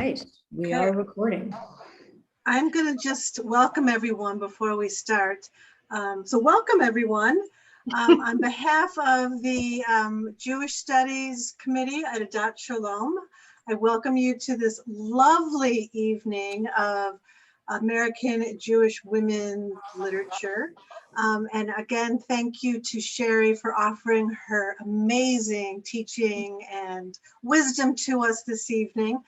right, we are recording. I'm going to just welcome everyone before we start. So welcome everyone. On behalf of the Jewish Studies Committee at Adat Shalom, I welcome you to this lovely evening of American Jewish women literature. And again, thank you to Sherry for offering her amazing teaching and wisdom to us this evening.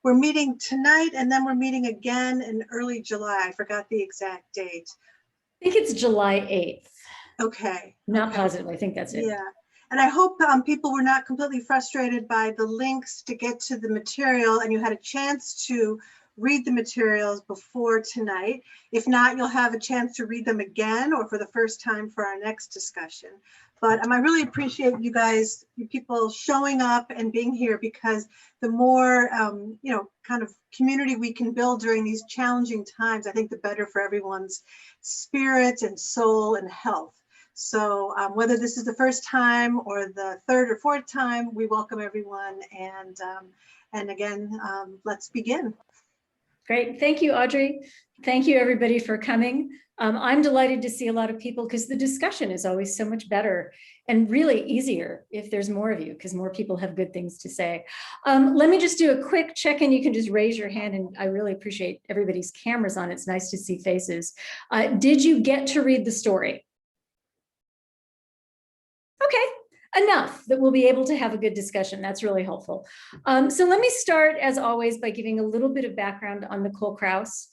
We're meeting tonight, and then we're meeting again in early July. I forgot the exact date. I think it's July 8th. Okay. Not positive, I think that's it. Yeah, and I hope people were not completely frustrated by the links to get to the material, and you had a chance to read the materials before tonight. If not, you'll have a chance to read them again or for the first time for our next discussion. But I really appreciate you guys, you people showing up and being here, because the more, kind of community we can build during these challenging times, I think the better for everyone's spirit and soul and health. So whether this is the first time or the third or fourth time, we welcome everyone. And again, let's begin. Great, thank you, Audrey. Thank you everybody for coming. I'm delighted to see a lot of people because the discussion is always so much better and really easier if there's more of you, because more people have good things to say. Let me just do a quick check-in. You can just raise your hand, and I really appreciate everybody's cameras on. It's nice to see faces. Did you get to read the story? Okay, enough that we'll be able to have a good discussion. That's really helpful. So let me start, as always, by giving a little bit of background on Nicole Krauss.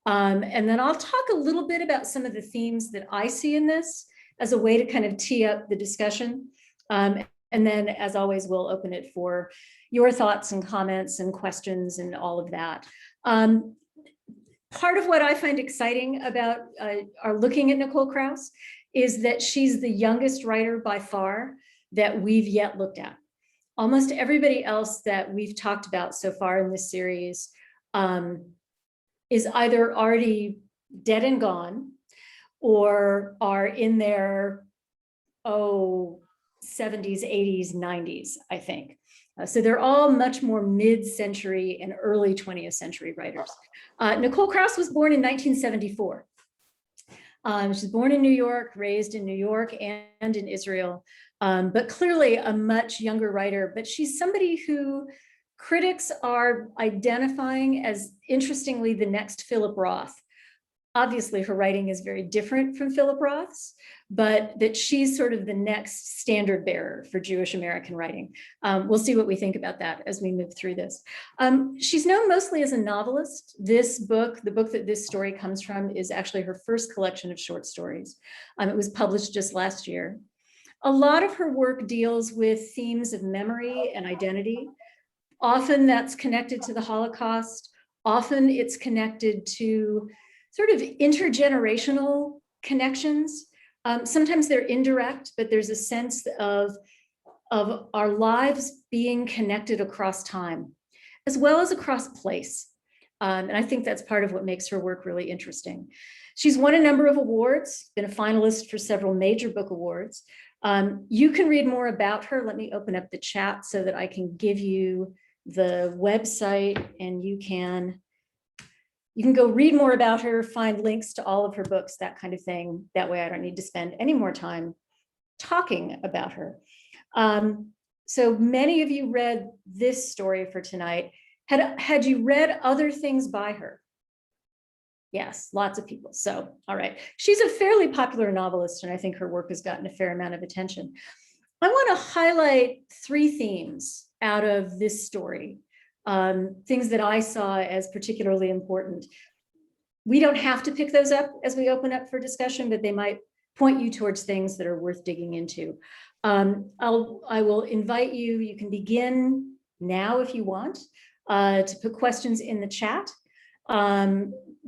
And then I'll talk a little bit about some of the themes that I see in this as a way to kind of tee up the discussion. And then, as always, we'll open it for your thoughts and comments and questions and all of that. Part of what I find exciting about our looking at Nicole Krauss is that she's the youngest writer by far that we've yet looked at. Almost everybody else that we've talked about so far in this series is either already dead and gone or are in their 70s, 80s, 90s, I think. So they're all much more mid-century and early 20th century writers. Nicole Krauss was born in 1974. She was born in New York, raised in New York and in Israel, but clearly a much younger writer. But she's somebody who critics are identifying as, interestingly, the next Philip Roth. Obviously, her writing is very different from Philip Roth's, but that she's sort of the next standard bearer for Jewish American writing. We'll see what we think about that as we move through this. She's known mostly as a novelist. This book, the book that this story comes from, is actually her first collection of short stories. It was published just last year. A lot of her work deals with themes of memory and identity. Often that's connected to the Holocaust. Often it's connected to sort of intergenerational connections. Sometimes they're indirect, but there's a sense of our lives being connected across time, as well as across place. And I think that's part of what makes her work really interesting. She's won a number of awards, been a finalist for several major book awards. You can read more about her. Let me open up the chat so that I can give you the website, and you can go read more about her, find links to all of her books, that kind of thing. That way I don't need to spend any more time talking about her. So many of you read this story for tonight. Had you read other things by her? Yes, lots of people. So, all right. She's a fairly popular novelist, and I think her work has gotten a fair amount of attention. I want to highlight three themes out of this story. Things that I saw as particularly important. We don't have to pick those up as we open up for discussion, but they might point you towards things that are worth digging into. I will invite you, you can begin now if you want, to put questions in the chat.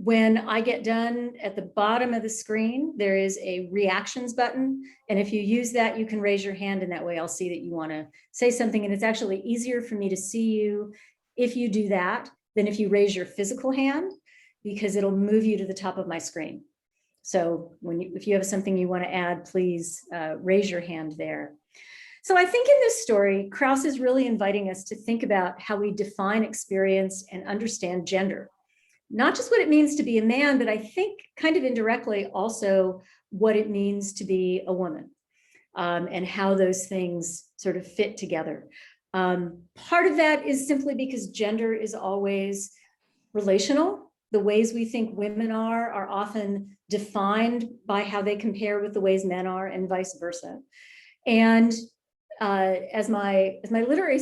When I get done, at the bottom of the screen, there is a reactions button. And if you use that, you can raise your hand, and that way I'll see that you want to say something. And it's actually easier for me to see you if you do that than if you raise your physical hand, because it'll move you to the top of my screen. So if you have something you want to add, please raise your hand there. So I think in this story, Krauss is really inviting us to think about how we define experience and understand gender. Not just what it means to be a man, but I think kind of indirectly also what it means to be a woman, and how those things sort of fit together. Part of that is simply because gender is always relational. The ways we think women are often defined by how they compare with the ways men are, and vice versa. And as my literary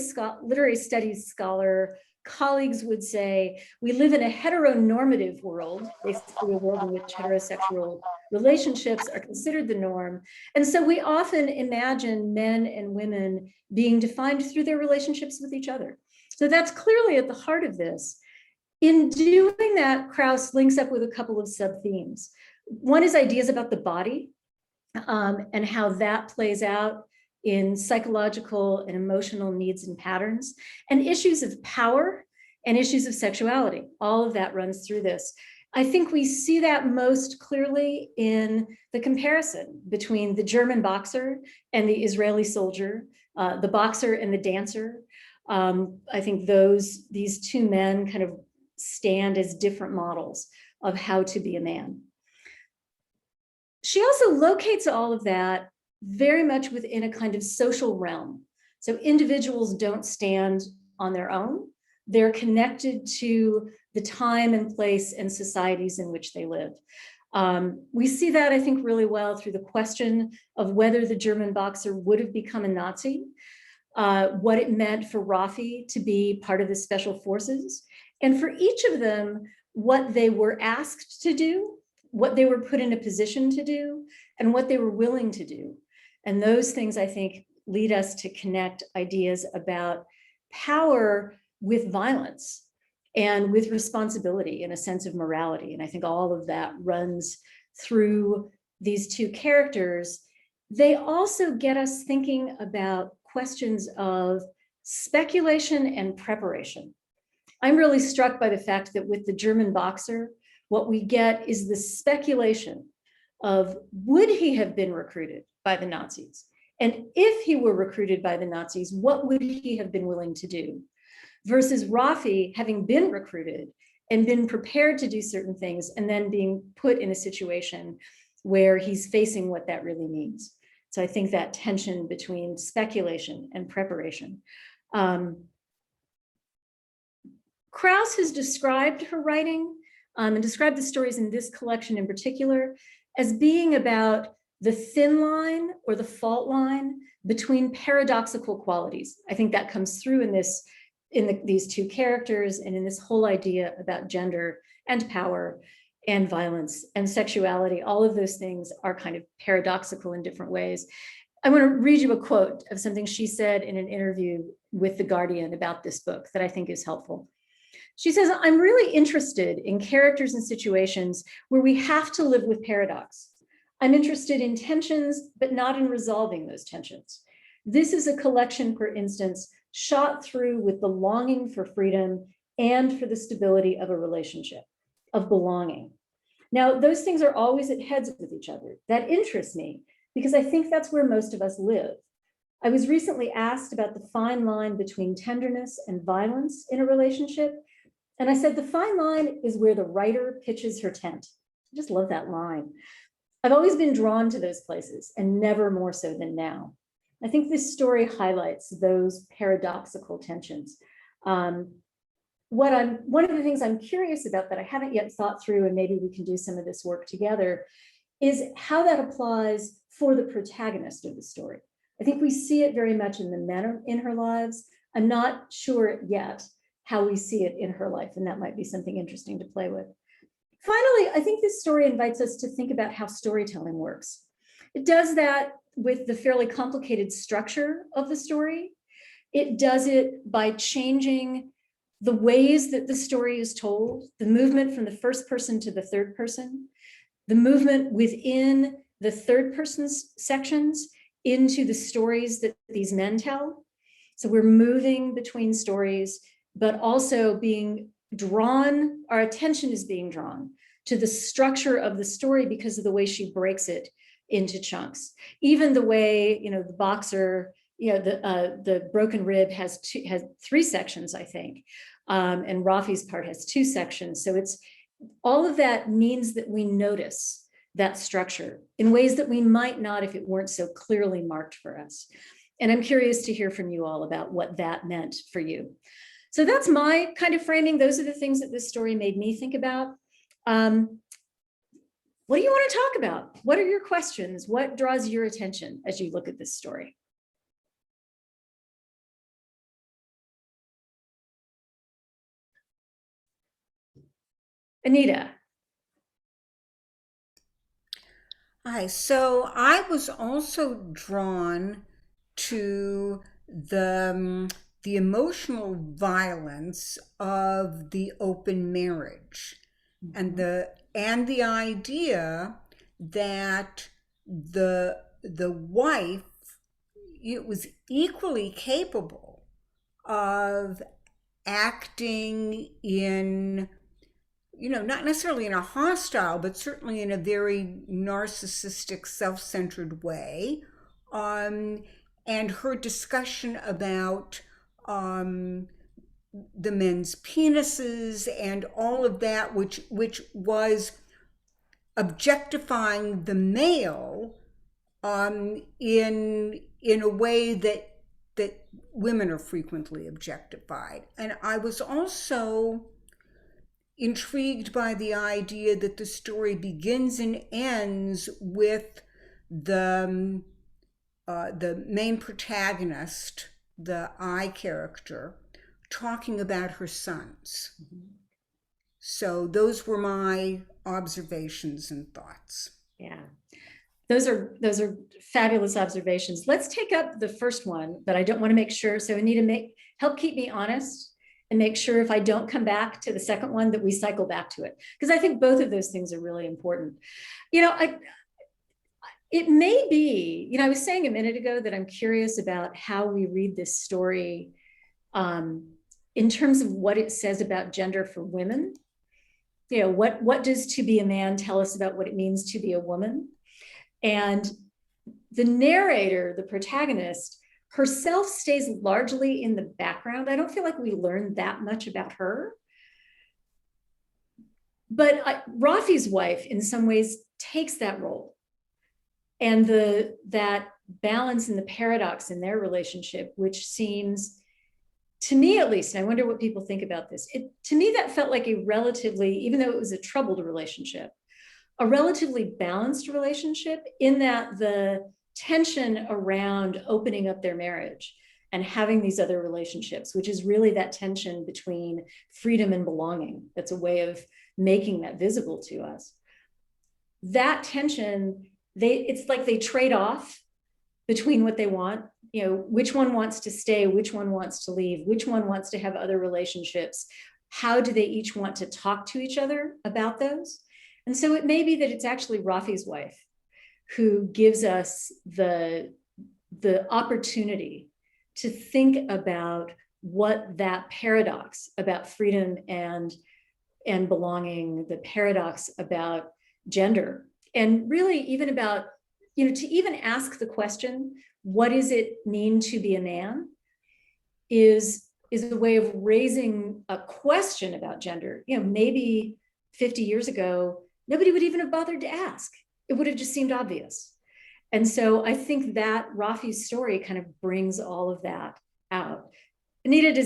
studies scholar colleagues would say, we live in a heteronormative world, basically a world in which heterosexual relationships are considered the norm. And so we often imagine men and women being defined through their relationships with each other. So that's clearly at the heart of this. In doing that, Krauss links up with a couple of sub-themes. One is ideas about the body, and how that plays out in psychological and emotional needs and patterns, and issues of power and issues of sexuality. All of that runs through this. I think we see that most clearly in the comparison between the German boxer and the Israeli soldier, the boxer and the dancer. I think these two men kind of stand as different models of how to be a man. She also locates all of that very much within a kind of social realm. So individuals don't stand on their own. They're connected to the time and place and societies in which they live. We see that, I think, really well through the question of whether the German boxer would have become a Nazi, what it meant for Rafi to be part of the special forces, and for each of them, what they were asked to do, what they were put in a position to do, and what they were willing to do. And those things, I think, lead us to connect ideas about power with violence and with responsibility and a sense of morality. And I think all of that runs through these two characters. They also get us thinking about questions of speculation and preparation. I'm really struck by the fact that with the German boxer, what we get is the speculation of, would he have been recruited by the Nazis? And if he were recruited by the Nazis, what would he have been willing to do? Versus Rafi having been recruited and been prepared to do certain things, and then being put in a situation where he's facing what that really means. So I think that tension between speculation and preparation. Krauss has described her writing and described the stories in this collection in particular as being about the thin line or the fault line between paradoxical qualities. I think that comes through in these two characters, and in this whole idea about gender and power and violence and sexuality. All of those things are kind of paradoxical in different ways. I want to read you a quote of something she said in an interview with The Guardian about this book that I think is helpful. She says, "I'm really interested in characters and situations where we have to live with paradox. I'm interested in tensions, but not in resolving those tensions. This is a collection, for instance, shot through with the longing for freedom and for the stability of a relationship, of belonging. Now, those things are always at heads with each other. That interests me because I think that's where most of us live. I was recently asked about the fine line between tenderness and violence in a relationship. And I said, the fine line is where the writer pitches her tent." I just love that line. "I've always been drawn to those places, and never more so than now." I think this story highlights those paradoxical tensions. One of the things I'm curious about that I haven't yet thought through, and maybe we can do some of this work together, is how that applies for the protagonist of the story. I think we see it very much in the men in her lives. I'm not sure yet how we see it in her life, and that might be something interesting to play with. Finally, I think this story invites us to think about how storytelling works. It does that with the fairly complicated structure of the story. It does it by changing the ways that the story is told, the movement from the first person to the third person, the movement within the third person's sections into the stories that these men tell. So we're moving between stories, but also being drawn, our attention is being drawn to the structure of the story because of the way she breaks it into chunks. Even the way, the boxer the broken rib has three sections, I think, and Rafi's part has two sections. So it's all of that means that we notice that structure in ways that we might not if it weren't so clearly marked for us. And I'm curious to hear from you all about what that meant for you. So that's my kind of framing. Those are the things that this story made me think about. What do you want to talk about? What are your questions? What draws your attention as you look at this story? Anita. Hi, so I was also drawn to the emotional violence of the open marriage and the idea that the wife was equally capable of acting in, not necessarily in a hostile, but certainly in a very narcissistic, self-centered way. And her discussion about the men's penises and all of that, which was objectifying the male in a way that women are frequently objectified. And I was also intrigued by the idea that the story begins and ends with the main protagonist, the I character, talking about her sons. So those were my observations and thoughts. Yeah, those are fabulous observations. Let's take up the first one, but I don't want to make sure. So Anita, help keep me honest and make sure if I don't come back to the second one that we cycle back to it, because I think both of those things are really important. It may be, I was saying a minute ago that I'm curious about how we read this story in terms of what it says about gender for women. What does to be a man tell us about what it means to be a woman? And the narrator, the protagonist, herself stays largely in the background. I don't feel like we learned that much about her. But Rafi's wife, in some ways, takes that role. And that balance and the paradox in their relationship, which seems, to me at least, and I wonder what people think about this, to me that felt like a relatively, even though it was a troubled relationship, a relatively balanced relationship, in that the tension around opening up their marriage and having these other relationships, which is really that tension between freedom and belonging. That's a way of making that visible to us. That tension, it's like they trade off between what they want, which one wants to stay, which one wants to leave, which one wants to have other relationships. How do they each want to talk to each other about those? And so it may be that it's actually Rafi's wife who gives us the opportunity to think about what that paradox about freedom and belonging, the paradox about gender, and really even about, to even ask the question, what does it mean to be a man, is a way of raising a question about gender. Maybe 50 years ago, nobody would even have bothered to ask. It would have just seemed obvious. And so I think that Rafi's story kind of brings all of that out. Anita, do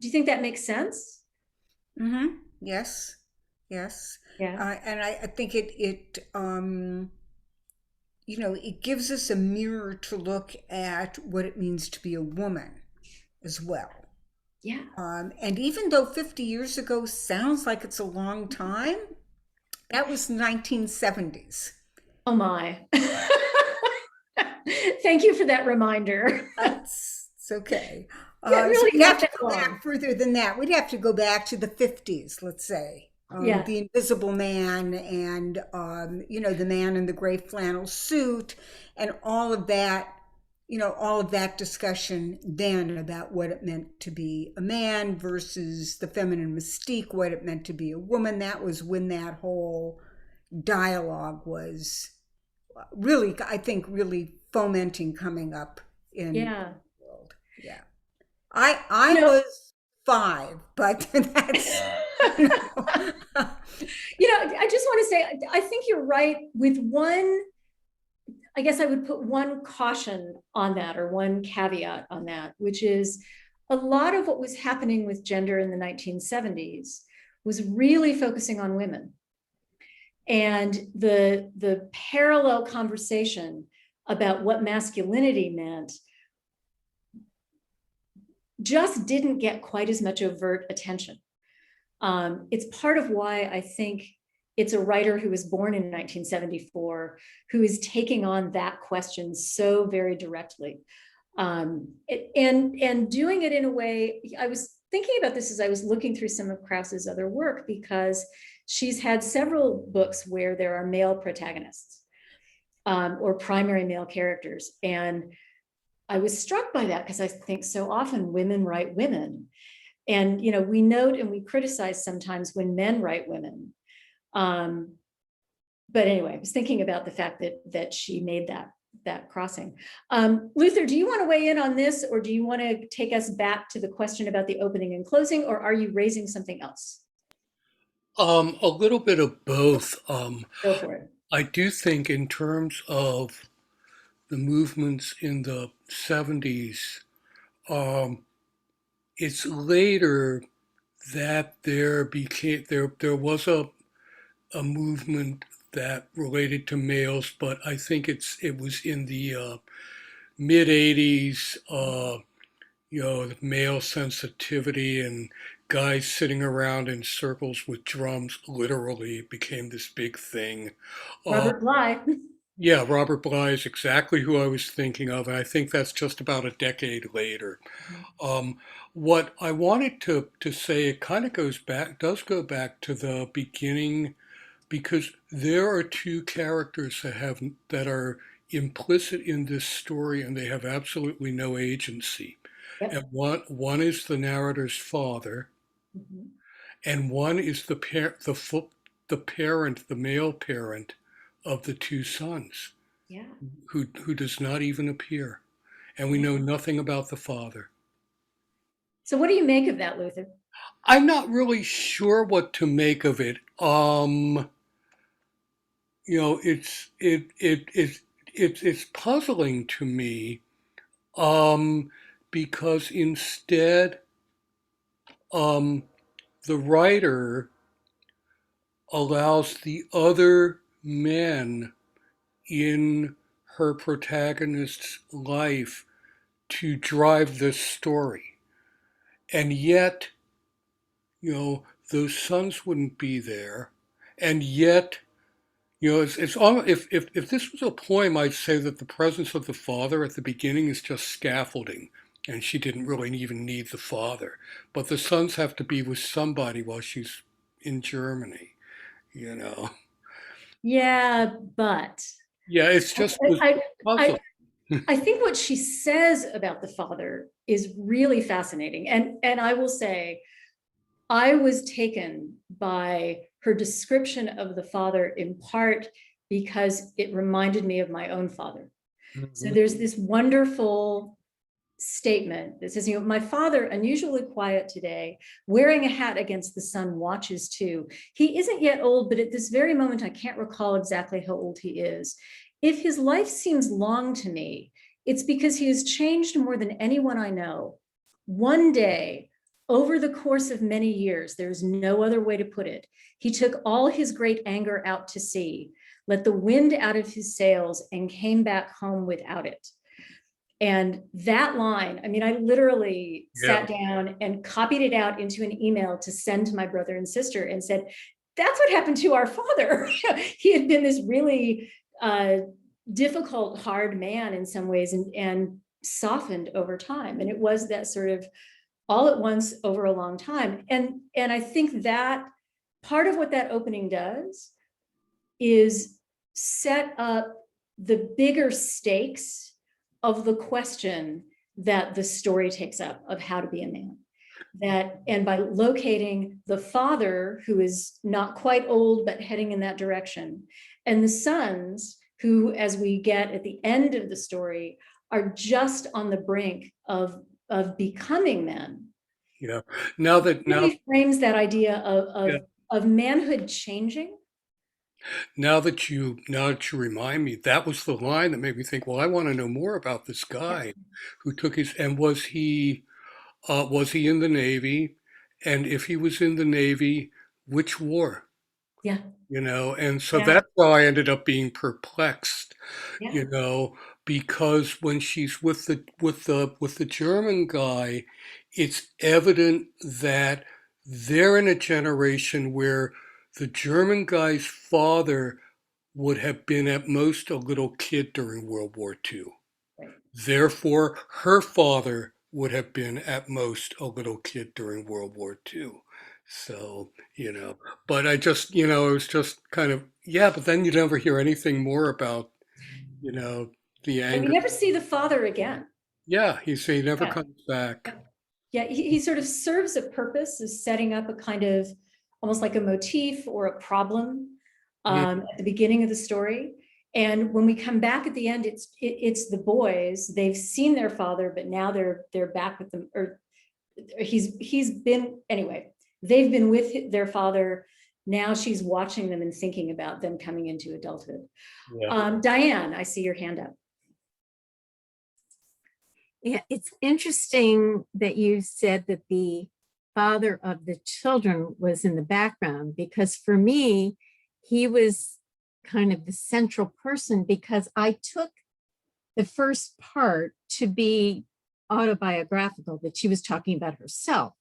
you think that makes sense? Mm-hmm. Yes. Yeah. And I think it gives us a mirror to look at what it means to be a woman as well. Yeah. And even though 50 years ago sounds like it's a long time, that was 1970s. Oh my. Thank you for that reminder. It's okay. Yeah, really, so we'd have to go back further than that. We'd have to go back to the 50s, let's say. The Invisible Man and, the man in the gray flannel suit and all of that discussion then about what it meant to be a man versus the feminine mystique, what it meant to be a woman. That was when that whole dialogue was really, I think, really fomenting coming up in Yeah. the world. Yeah. I You know, was 5, but that's you know. I just want to say, I think you're right with one, I guess I would put one caution on that, or one caveat on that, which is a lot of what was happening with gender in the 1970s was really focusing on women. And the parallel conversation about what masculinity meant just didn't get quite as much overt attention. It's part of why I think it's a writer who was born in 1974 who is taking on that question so very directly. And doing it in a way, I was thinking about this as I was looking through some of Krauss's other work, because she's had several books where there are male protagonists, or primary male characters. And I was struck by that because I think so often women write women. And, we note and we criticize sometimes when men write women. But anyway, I was thinking about the fact that she made that crossing. Luther, do you want to weigh in on this, or do you want to take us back to the question about the opening and closing, or are you raising something else? A little bit of both. Go for it. I do think in terms of the movements in the 70s, it's later that there was a movement that related to males, but I think it was in the mid 80s, the male sensitivity and guys sitting around in circles with drums literally became this big thing. Robert Bly. Yeah, Robert Bly is exactly who I was thinking of, and I think that's just about a decade later. Um, what I wanted to say, it kind of does go back to the beginning, because there are two characters that are implicit in this story, and they have absolutely no agency. Yep. And one is the narrator's father, Mhm. and one is the parent, the male parent of the two sons, Yeah. who does not even appear, and we Yeah. know nothing about the father. So what do you make of that, Luther? I'm not really sure what to make of it. It's puzzling to me, because instead, um, the writer allows the other men in her protagonist's life to drive this story. And yet, those sons wouldn't be there. And yet, it's almost, if this was a poem, I'd say that the presence of the father at the beginning is just scaffolding, and she didn't really even need the father. But the sons have to be with somebody while she's in Germany. Yeah, but Yeah, it's just was I, puzzle. I think what she says about the father is really fascinating. And I will say, I was taken by her description of the father in part because it reminded me of my own father. So there's this wonderful statement that says, my father, unusually quiet today, wearing a hat against the sun, watches too. He isn't yet old, but at this very moment, I can't recall exactly how old he is. If his life seems long to me, it's because he has changed more than anyone I know. One day, over the course of many years, there's no other way to put it, he took all his great anger out to sea, let the wind out of his sails, and came back home without it. And that line, I literally sat down and copied it out into an email to send to my brother and sister and said, that's what happened to our father. He had been this really difficult, hard man in some ways, and softened over time. And it was that sort of all at once over a long time. And I think that part of what that opening does is set up the bigger stakes of the question that the story takes up of how to be a man. And by locating the father, who is not quite old, but heading in that direction, and the sons, who, as we get at the end of the story, are just on the brink of becoming men. Yeah. Now that Really frames that idea Yeah. of manhood changing. now that you remind me, that was the line that made me think, well, I want to know more about this guy who took his, and was he in the Navy? And if he was in the Navy, which war? Yeah. And so Yeah. that's how I ended up being perplexed, Yeah. because when she's with the German guy, it's evident that they're in a generation where the German guy's father would have been at most a little kid during World War II. Right. Therefore, her father would have been at most a little kid during World War II. So, but I just, it was just kind of, yeah, but then you never hear anything more about, the And we anger. never see the father again. Yeah, he never Yeah. comes back. Yeah, he sort of serves a purpose of setting up a kind of almost like a motif or a problem at the beginning of the story. And when we come back at the end, it's the boys. They've seen their father, but now they're back with them. Or he's been anyway. They've been with their father. Now she's watching them and thinking about them coming into adulthood. Yeah. Diane, I see your hand up. Yeah, it's interesting that you said that the father of the children was in the background, because for me, he was kind of the central person, because I took the first part to be autobiographical, that she was talking about herself.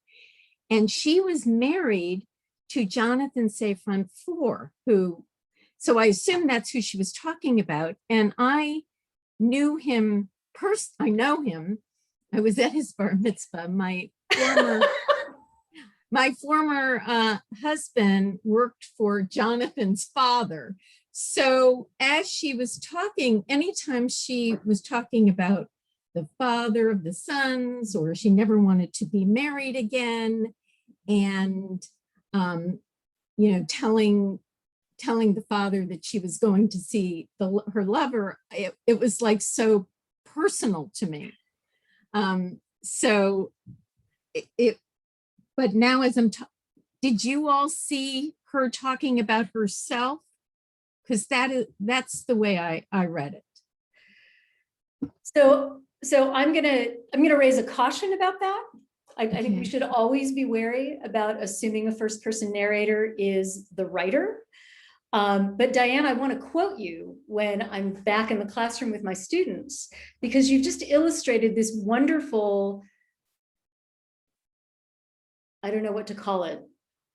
And she was married to Jonathan Safran Foer, so I assume that's who she was talking about. And I knew him I know him. I was at his bar mitzvah. My former husband worked for Jonathan's father. So as she was talking, anytime she was talking about the father of the sons, or she never wanted to be married again, and telling the father that she was going to see her lover, it was like so personal to me. But now as did you all see her talking about herself? Because that's the way I read it. So I'm gonna raise a caution about that. I think we should always be wary about assuming a first person narrator is the writer. But Diane, I want to quote you when I'm back in the classroom with my students, because you've just illustrated this wonderful, I don't know what to call it,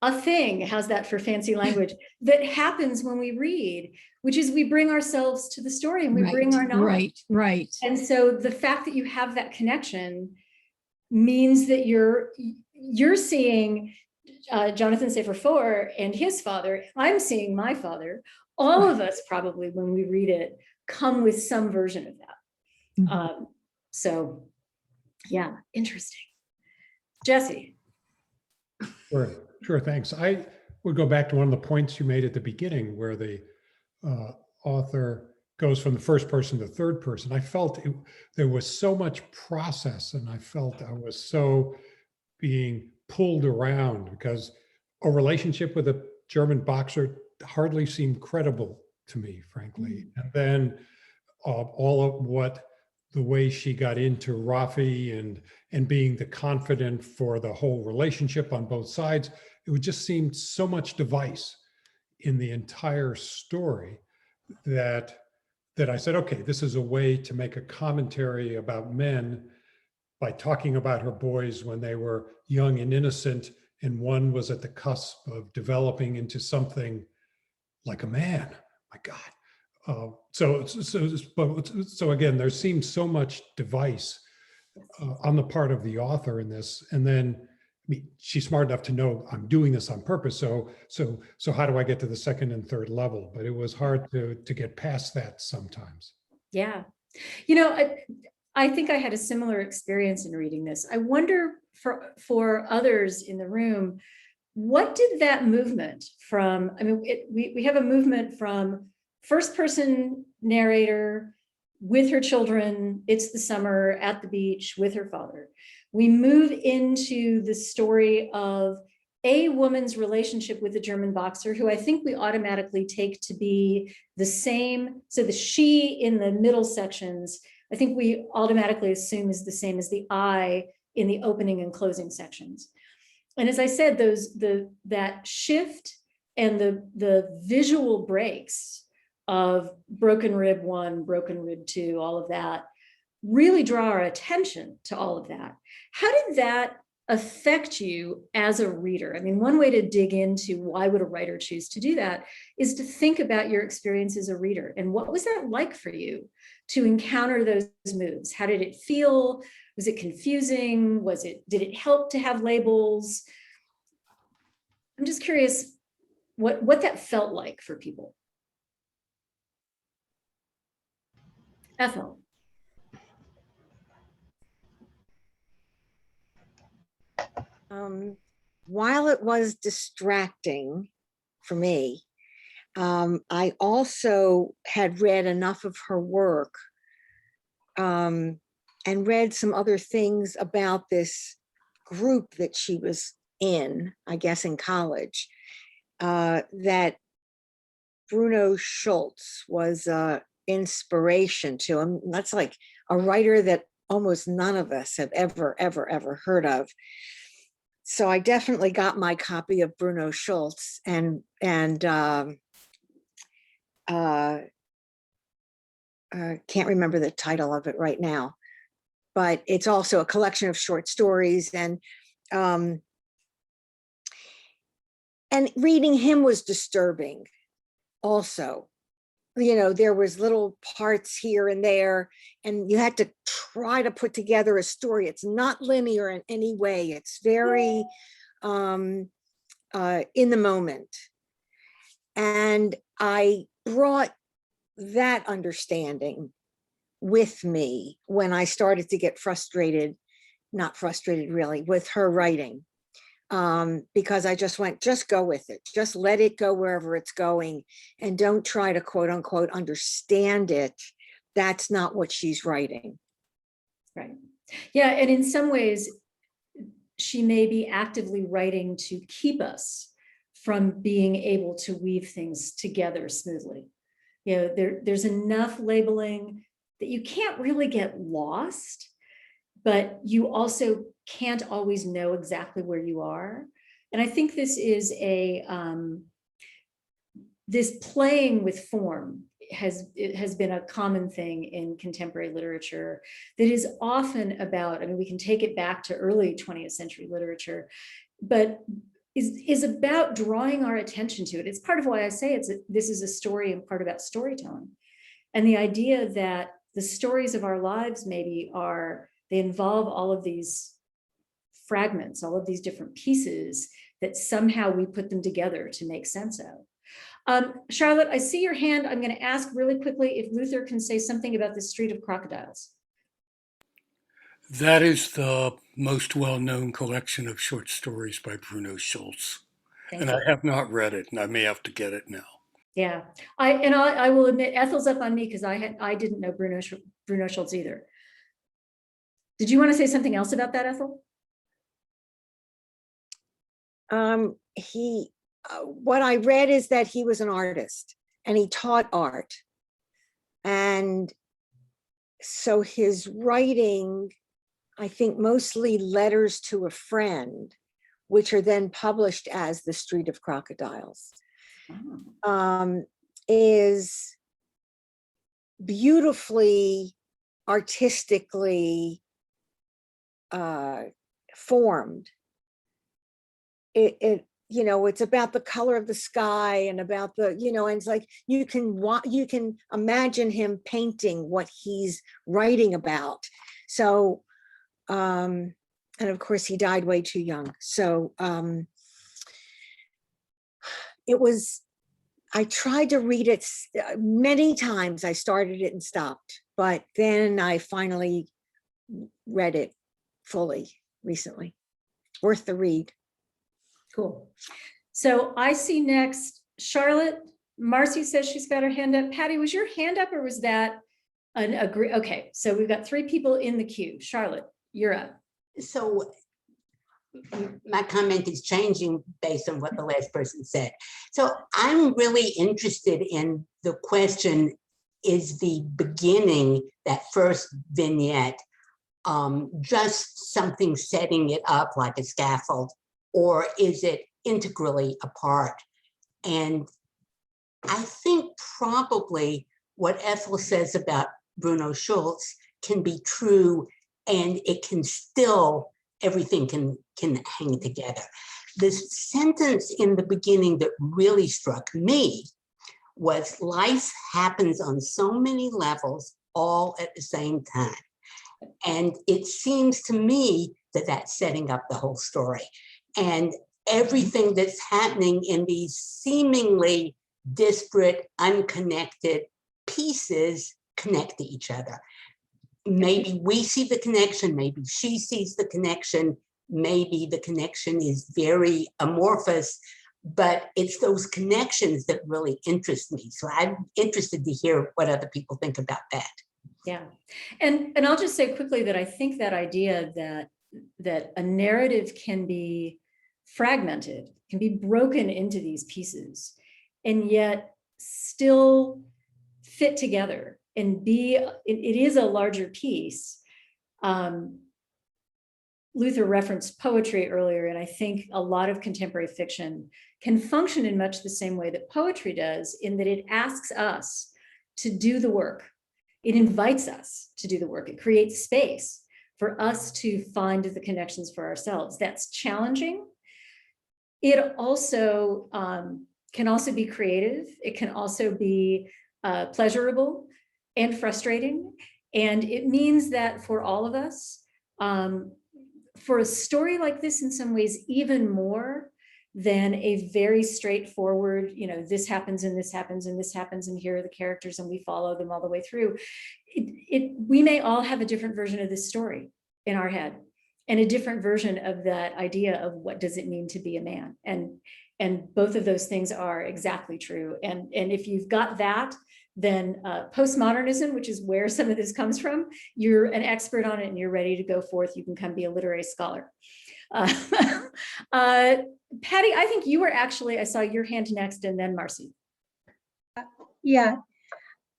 a thing, how's that for fancy language, that happens when we read, which is we bring ourselves to the story and we bring our knowledge. Right. And so the fact that you have that connection means that you're seeing Jonathan Safran Foer and his father. I'm seeing my father. All of us probably, when we read it, come with some version of that. So yeah, interesting. Jesse. Sure, thanks. I would go back to one of the points you made at the beginning, where the author goes from the first person to third person. I felt there was so much process, and I felt I was so being pulled around, because a relationship with a German boxer hardly seemed credible to me, frankly. And then all of the way she got into Rafi and being the confidant for the whole relationship on both sides, it would just seem so much device in the entire story that I said, okay, this is a way to make a commentary about men by talking about her boys when they were young and innocent, and one was at the cusp of developing into something like a man. My God. So again, there seems so much device on the part of the author in this. And then, I mean, she's smart enough to know I'm doing this on purpose. So how do I get to the second and third level? But it was hard to get past that sometimes. Yeah. I think I had a similar experience in reading this. I wonder for others in the room, what did that movement from, I mean, we have a movement from first person narrator with her children. It's the summer at the beach with her father. We move into the story of a woman's relationship with a German boxer, who I think we automatically take to be the same. So the she in the middle sections, I think we automatically assume is the same as the I in the opening and closing sections. And as I said, that shift and the visual breaks of broken rib 1, broken rib 2, all of that really draw our attention to all of that. How did that affect you as a reader? I mean, one way to dig into why would a writer choose to do that is to think about your experience as a reader. And what was that like for you to encounter those moves? How did it feel? Was it confusing? Did it help to have labels? I'm just curious what that felt like for people. Ethel. While it was distracting for me, I also had read enough of her work and read some other things about this group that she was in, I guess in college, that Bruno Schulz was inspiration to him. That's like a writer that almost none of us have ever heard of. So I definitely got my copy of Bruno Schulz and can't remember the title of it right now, but it's also a collection of short stories, and reading him was disturbing also. You know, there was little parts here and there, and you had to try to put together a story. It's not linear in any way. It's very in the moment. And I brought that understanding with me when I started to get not frustrated really, with her writing. Because I just went, just go with it. Just let it go wherever it's going, and don't try to quote unquote understand it. That's not what she's writing. Right. Yeah. And in some ways, she may be actively writing to keep us from being able to weave things together smoothly. You know, there's enough labeling that you can't really get lost, but you also can't always know exactly where you are. And I think this is this playing with form has been a common thing in contemporary literature that is often about, I mean, we can take it back to early 20th century literature, but is about drawing our attention to it. It's part of why I say this is a story and part about storytelling. And the idea that the stories of our lives maybe they involve all of these fragments, all of these different pieces that somehow we put them together to make sense of. Charlotte, I see your hand. I'm going to ask really quickly if Luther can say something about the Street of Crocodiles. That is the most well-known collection of short stories by Bruno Schulz. Thank And you. I have not read it, and I may have to get it now. Yeah, I will admit Ethel's up on me because I didn't know Bruno Schulz either. Did you want to say something else about that, Ethel? What I read is that he was an artist and he taught art. And so his writing, I think mostly letters to a friend, which are then published as The Street of Crocodiles, is beautifully artistically formed. You know, it's about the color of the sky and about the, you know, and it's like you can imagine him painting what he's writing about. So and of course he died way too young. So I tried to read it many times. I started it and stopped, but then I finally read it fully recently. Worth the read. Cool. So I see next, Charlotte. Marcy says she's got her hand up. Patty, was your hand up or was that Agree. Okay, so we've got 3 people in the queue. Charlotte, you're up. So my comment is changing based on what the last person said. So I'm really interested in the question, is the beginning, that first vignette, just something setting it up like a scaffold, or is it integrally a part? And I think probably what Ethel says about Bruno Schulz can be true, and it can still, everything can hang together. The sentence in the beginning that really struck me was, life happens on so many levels all at the same time. And it seems to me that that's setting up the whole story. And everything that's happening in these seemingly disparate, unconnected pieces connect to each other. Maybe we see the connection, maybe she sees the connection, maybe the connection is very amorphous, but it's those connections that really interest me. So I'm interested to hear what other people think about that. Yeah, and I'll just say quickly that I think that idea that a narrative can be fragmented, can be broken into these pieces, and yet still fit together and be, it is a larger piece. Luther referenced poetry earlier, and I think a lot of contemporary fiction can function in much the same way that poetry does, in that it asks us to do the work. It invites us to do the work. It creates space for us to find the connections for ourselves. That's challenging. It also can also be creative. It can also be pleasurable and frustrating. And it means that for all of us, for a story like this, in some ways, even more than a very straightforward, you know, this happens and this happens and this happens, and here are the characters and we follow them all the way through. We may all have a different version of this story in our head, and a different version of that idea of what does it mean to be a man. And both of those things are exactly true. And if you've got that, then postmodernism, which is where some of this comes from, you're an expert on it and you're ready to go forth. You can come be a literary scholar. Patty, I think you were actually, I saw your hand next, and then Marcy. Yeah,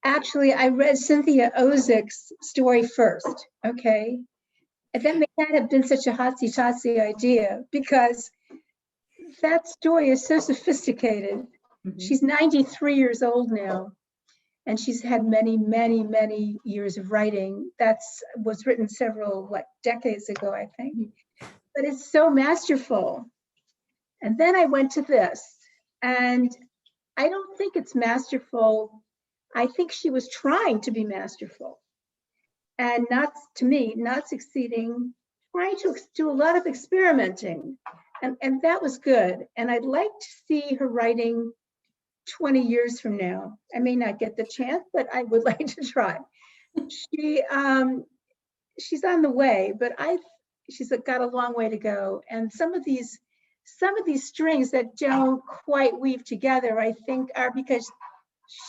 actually, I read Cynthia Ozick's story first, okay? And that may not have been such a hotsy-totsy idea, because that story is so sophisticated. Mm-hmm. She's 93 years old now, and she's had many, many, many years of writing. Was written several, decades ago, I think. But it's so masterful. And then I went to this, and I don't think it's masterful. I think she was trying to be masterful, and not succeeding, trying to do a lot of experimenting. And that was good. And I'd like to see her writing 20 years from now. I may not get the chance, but I would like to try. She's on the way, but she's got a long way to go. And some of these strings that don't quite weave together, I think, are because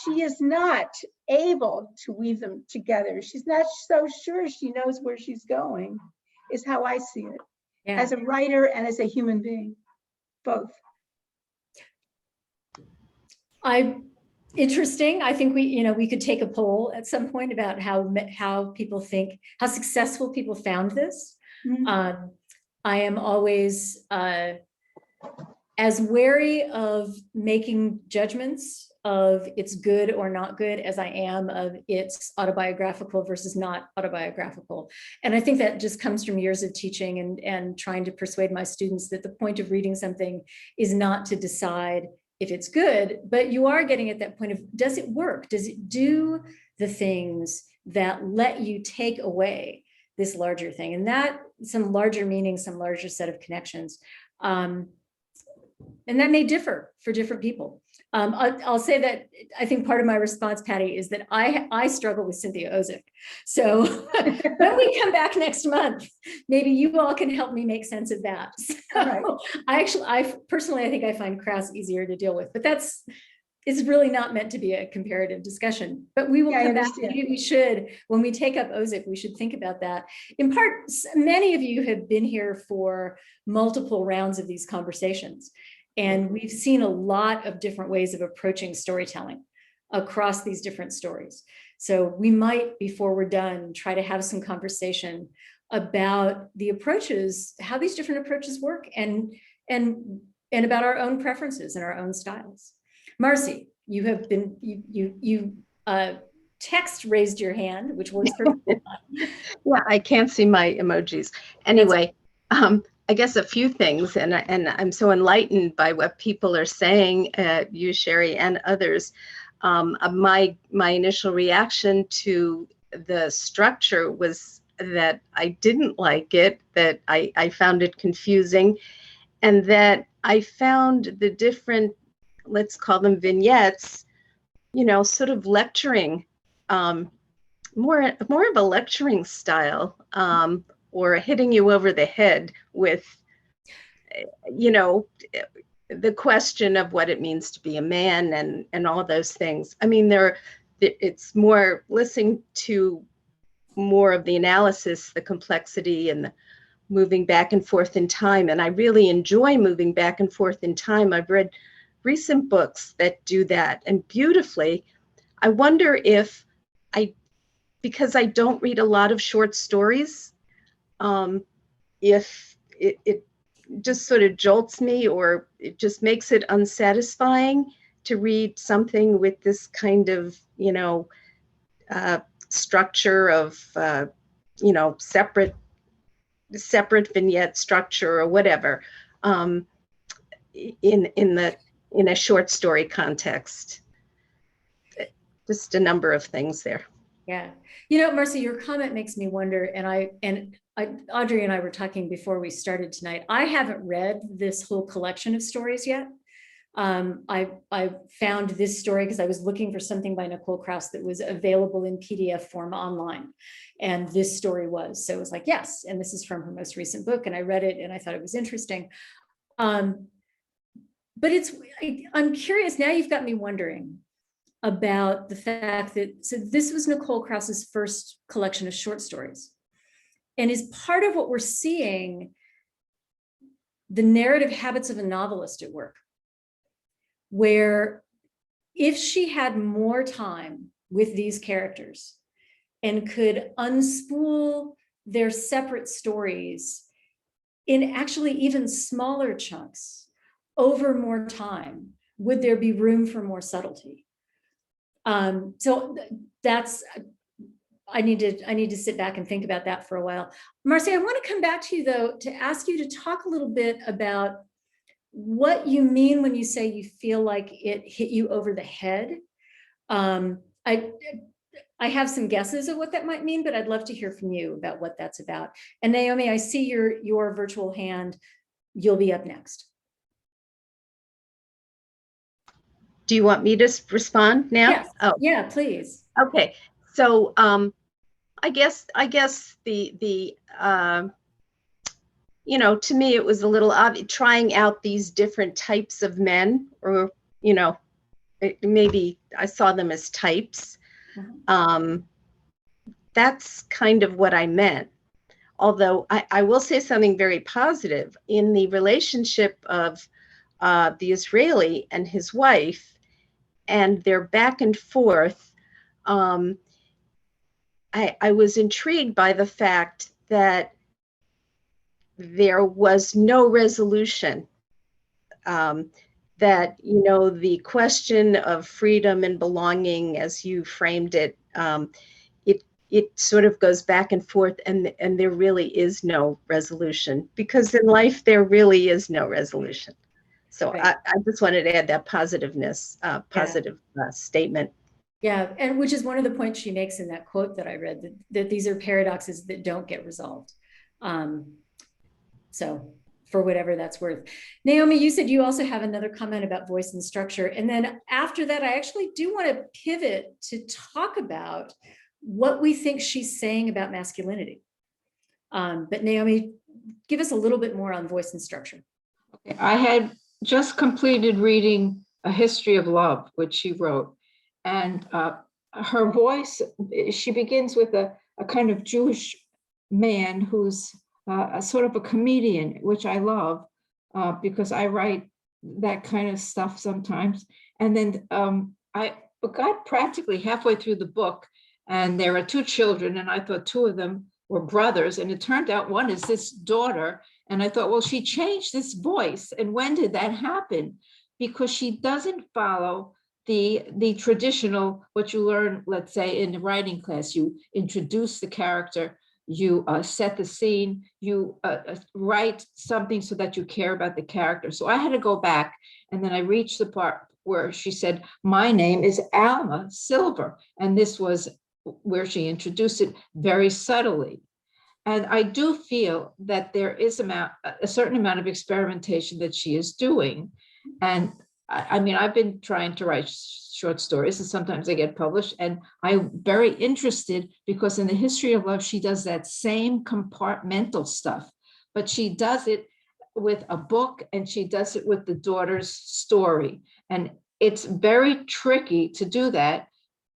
she is not able to weave them together. She's not so sure she knows where she's going, is how I see it. Yeah. As a writer and as a human being, both. Interesting. I think we could take a poll at some point about how people think, how successful people found this. Mm-hmm. I am always as wary of making judgments of it's good or not good as I am of it's autobiographical versus not autobiographical. And I think that just comes from years of teaching and trying to persuade my students that the point of reading something is not to decide if it's good, but you are getting at that point of, does it work? Does it do the things that let you take away this larger thing? And that some larger meaning, some larger set of connections. And that may differ for different people. I'll say that I think part of my response, Patty, is that I struggle with Cynthia Ozick. So when we come back next month, maybe you all can help me make sense of that. So right. I personally think I find Krauss easier to deal with, but that's it's really not meant to be a comparative discussion, but we will Yeah, I come back. understand. Maybe we should, when we take up Ozick, we should think about that. In part, many of you have been here for multiple rounds of these conversations, and we've seen a lot of different ways of approaching storytelling across these different stories. So we might, before we're done, try to have some conversation about the approaches, how these different approaches work, and about our own preferences and our own styles. Marcy, you have been, you text raised your hand, which works perfectly fine. Yeah, I can't see my emojis. Anyway, I guess a few things, and I'm so enlightened by what people are saying, you, Sherry, and others. My initial reaction to the structure was that I didn't like it, that I found it confusing, and that I found the different, let's call them vignettes, you know, sort of lecturing, more of a lecturing style, or hitting you over the head with, you know, the question of what it means to be a man and all those things. I mean, it's more listening to more of the analysis, the complexity, and the moving back and forth in time. And I really enjoy moving back and forth in time. I've read recent books that do that, and beautifully. I wonder if because I don't read a lot of short stories, if it just sort of jolts me, or it just makes it unsatisfying to read something with this kind of, you know, structure of, you know, separate vignette structure or whatever, in a short story context. Just a number of things there. Yeah. You know, Marcy, your comment makes me wonder, and Audrey and I were talking before we started tonight. I haven't read this whole collection of stories yet. I found this story because I was looking for something by Nicole Krauss that was available in PDF form online. And this story was, so it was like, yes. And this is from her most recent book. And I read it and I thought it was interesting. But I'm curious, now you've got me wondering about the fact that, so this was Nicole Krauss's first collection of short stories. And is part of what we're seeing the narrative habits of a novelist at work, where if she had more time with these characters and could unspool their separate stories in actually even smaller chunks over more time, would there be room for more subtlety? So that's, I need to sit back and think about that for a while. Marcy, I want to come back to you though, to ask you to talk a little bit about what you mean when you say you feel like it hit you over the head. I have some guesses of what that might mean, but I'd love to hear from you about what that's about. And Naomi, I see your virtual hand. You'll be up next. Do you want me to respond now? Yes. Oh, yeah, please. Okay. So I guess the you know, to me it was a little obvious, trying out these different types of men, or, you know, maybe I saw them as types. That's kind of what I meant. Although I will say something very positive in the relationship of the Israeli and his wife and their back and forth. I was intrigued by the fact that there was no resolution, that, you know, the question of freedom and belonging, as you framed it, it sort of goes back and forth, and there really is no resolution, because in life there really is no resolution. So right. I just wanted to add that positiveness, statement. Yeah, and which is one of the points she makes in that quote that I read, that these are paradoxes that don't get resolved. So for whatever that's worth. Naomi, you said you also have another comment about voice and structure. And then after that, I actually do want to pivot to talk about what we think she's saying about masculinity. But Naomi, give us a little bit more on voice and structure. Okay. I had just completed reading A History of Love, which she wrote. And her voice, she begins with a kind of Jewish man who's a sort of a comedian, which I love because I write that kind of stuff sometimes. And then I got practically halfway through the book, and there are two children, and I thought two of them were brothers, and it turned out one is this daughter. And I thought, well, she changed this voice. And when did that happen? Because she doesn't follow the traditional, what you learn, let's say, in the writing class. You introduce the character, you set the scene, you write something so that you care about the character. So I had to go back, and then I reached the part where she said, my name is Alma Silver. And this was where she introduced it very subtly. And I do feel that there is a certain amount of experimentation that she is doing. And I mean, I've been trying to write short stories, and sometimes I get published, and I'm very interested because in The History of Love, she does that same compartmental stuff, but she does it with a book, and she does it with the daughter's story. And it's very tricky to do that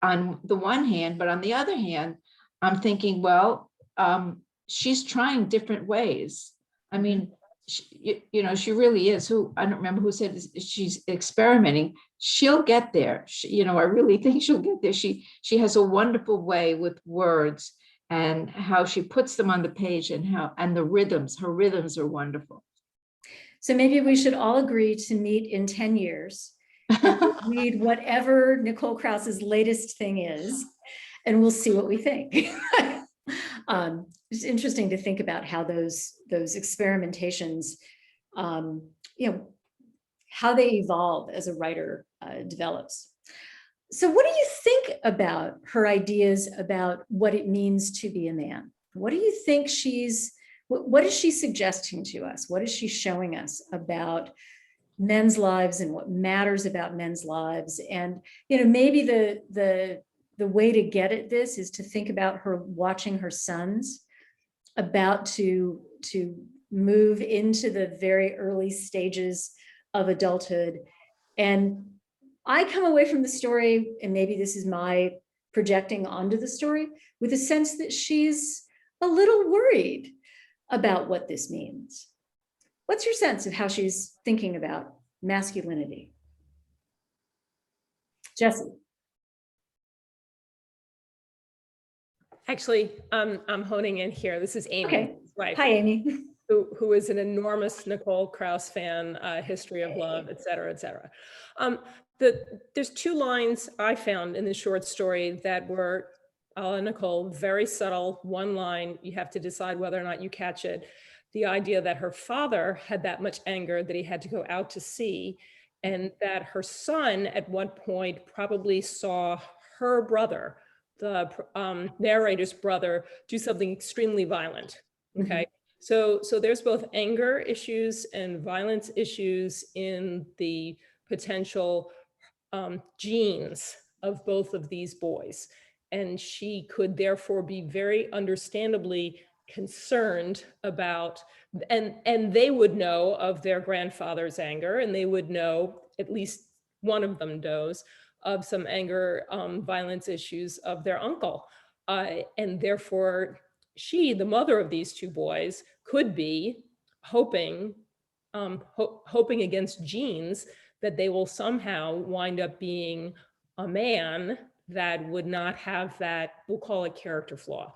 on the one hand, but on the other hand, I'm thinking, well, she's trying different ways. I mean, she really is. I don't remember who said this, she's experimenting. She'll get there. I really think she'll get there. She has a wonderful way with words and how she puts them on the page, and the rhythms. Her rhythms are wonderful. So maybe we should all agree to meet in 10 years, read whatever Nicole Krauss's latest thing is, and we'll see what we think. It's interesting to think about how those experimentations, how they evolve as a writer develops. So what do you think about her ideas about what it means to be a man? What do you think what is she suggesting to us? What is she showing us about men's lives and what matters about men's lives? And, maybe the way to get at this is to think about her watching her sons about to move into the very early stages of adulthood. And I come away from the story, and maybe this is my projecting onto the story, with a sense that she's a little worried about what this means. What's your sense of how she's thinking about masculinity? Jessie. Actually, I'm honing in here. This is Amy. Okay. Right. Hi, Amy. Who is an enormous Nicole Krauss fan, History of Love, et cetera, et cetera. There's two lines I found in the short story that were, a la Nicole, very subtle. One line, you have to decide whether or not you catch it. The idea that her father had that much anger that he had to go out to sea, and that her son at one point probably saw her brother, the narrator's brother, do something extremely violent. Okay. So there's both anger issues and violence issues in the potential genes of both of these boys. And she could therefore be very understandably concerned about, and they would know of their grandfather's anger, and they would know, at least one of them knows, of some anger, violence issues of their uncle. And therefore, she, the mother of these two boys, could be hoping against genes that they will somehow wind up being a man that would not have that, we'll call it character flaw.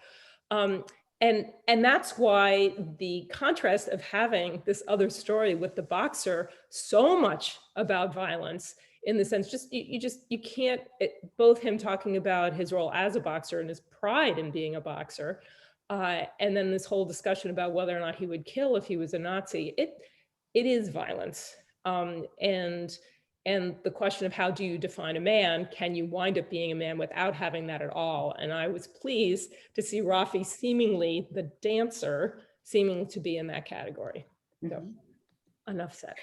And that's why the contrast of having this other story with the boxer, so much about violence, in the sense, you can't, both him talking about his role as a boxer and his pride in being a boxer, and then this whole discussion about whether or not he would kill if he was a Nazi, it is violence. And the question of how do you define a man? Can you wind up being a man without having that at all? And I was pleased to see Rafi, seemingly the dancer, seeming to be in that category. So enough said.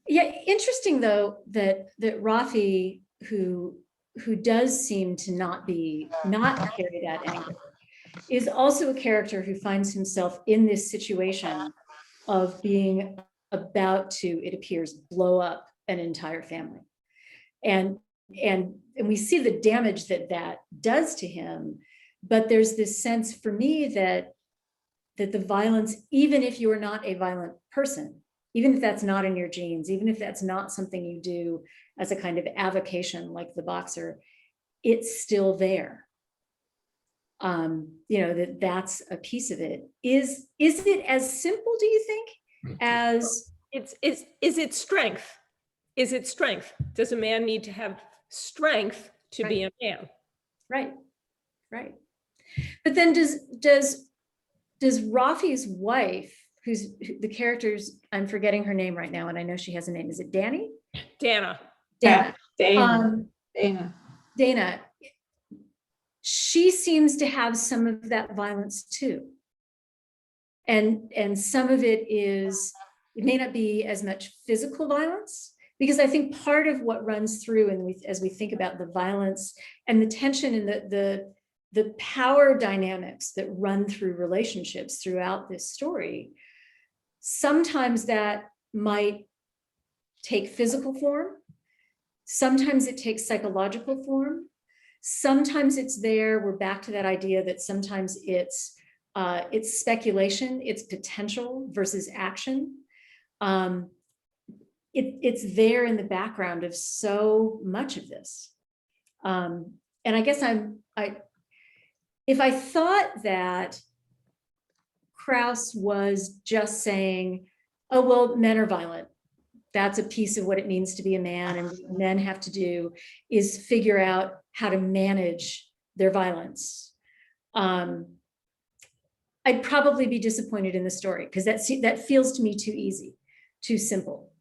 Yeah, interesting though that Rafi, who does seem to not carry that anger, is also a character who finds himself in this situation of being about to, it appears, blow up an entire family. and and we see the damage that that does to him. But there's this sense for me that the violence, even if you are not a violent person, even if that's not in your genes, even if that's not something you do as a kind of avocation like the boxer, it's still there. You know, that's a piece of it. Is it as simple, do you think, as is it strength? Is it strength? Does a man need to have strength to be a man? Right, right. But then does Rafi's wife, who's the character's, I'm forgetting her name right now, and I know she has a name. Is it Danny? Dana. Dana. Dana. Dana. She seems to have some of that violence too. And some of it is, it may not be as much physical violence, because I think part of what runs through, and as we think about the violence and the tension and the power dynamics that run through relationships throughout this story, sometimes that might take physical form. Sometimes it takes psychological form. Sometimes it's there. We're back to that idea that sometimes it's speculation, it's potential versus action. It's there in the background of so much of this. And I guess if I thought that Krauss was just saying, oh, well, men are violent, that's a piece of what it means to be a man, and what men have to do is figure out how to manage their violence. I'd probably be disappointed in the story, because that feels to me too easy, too simple.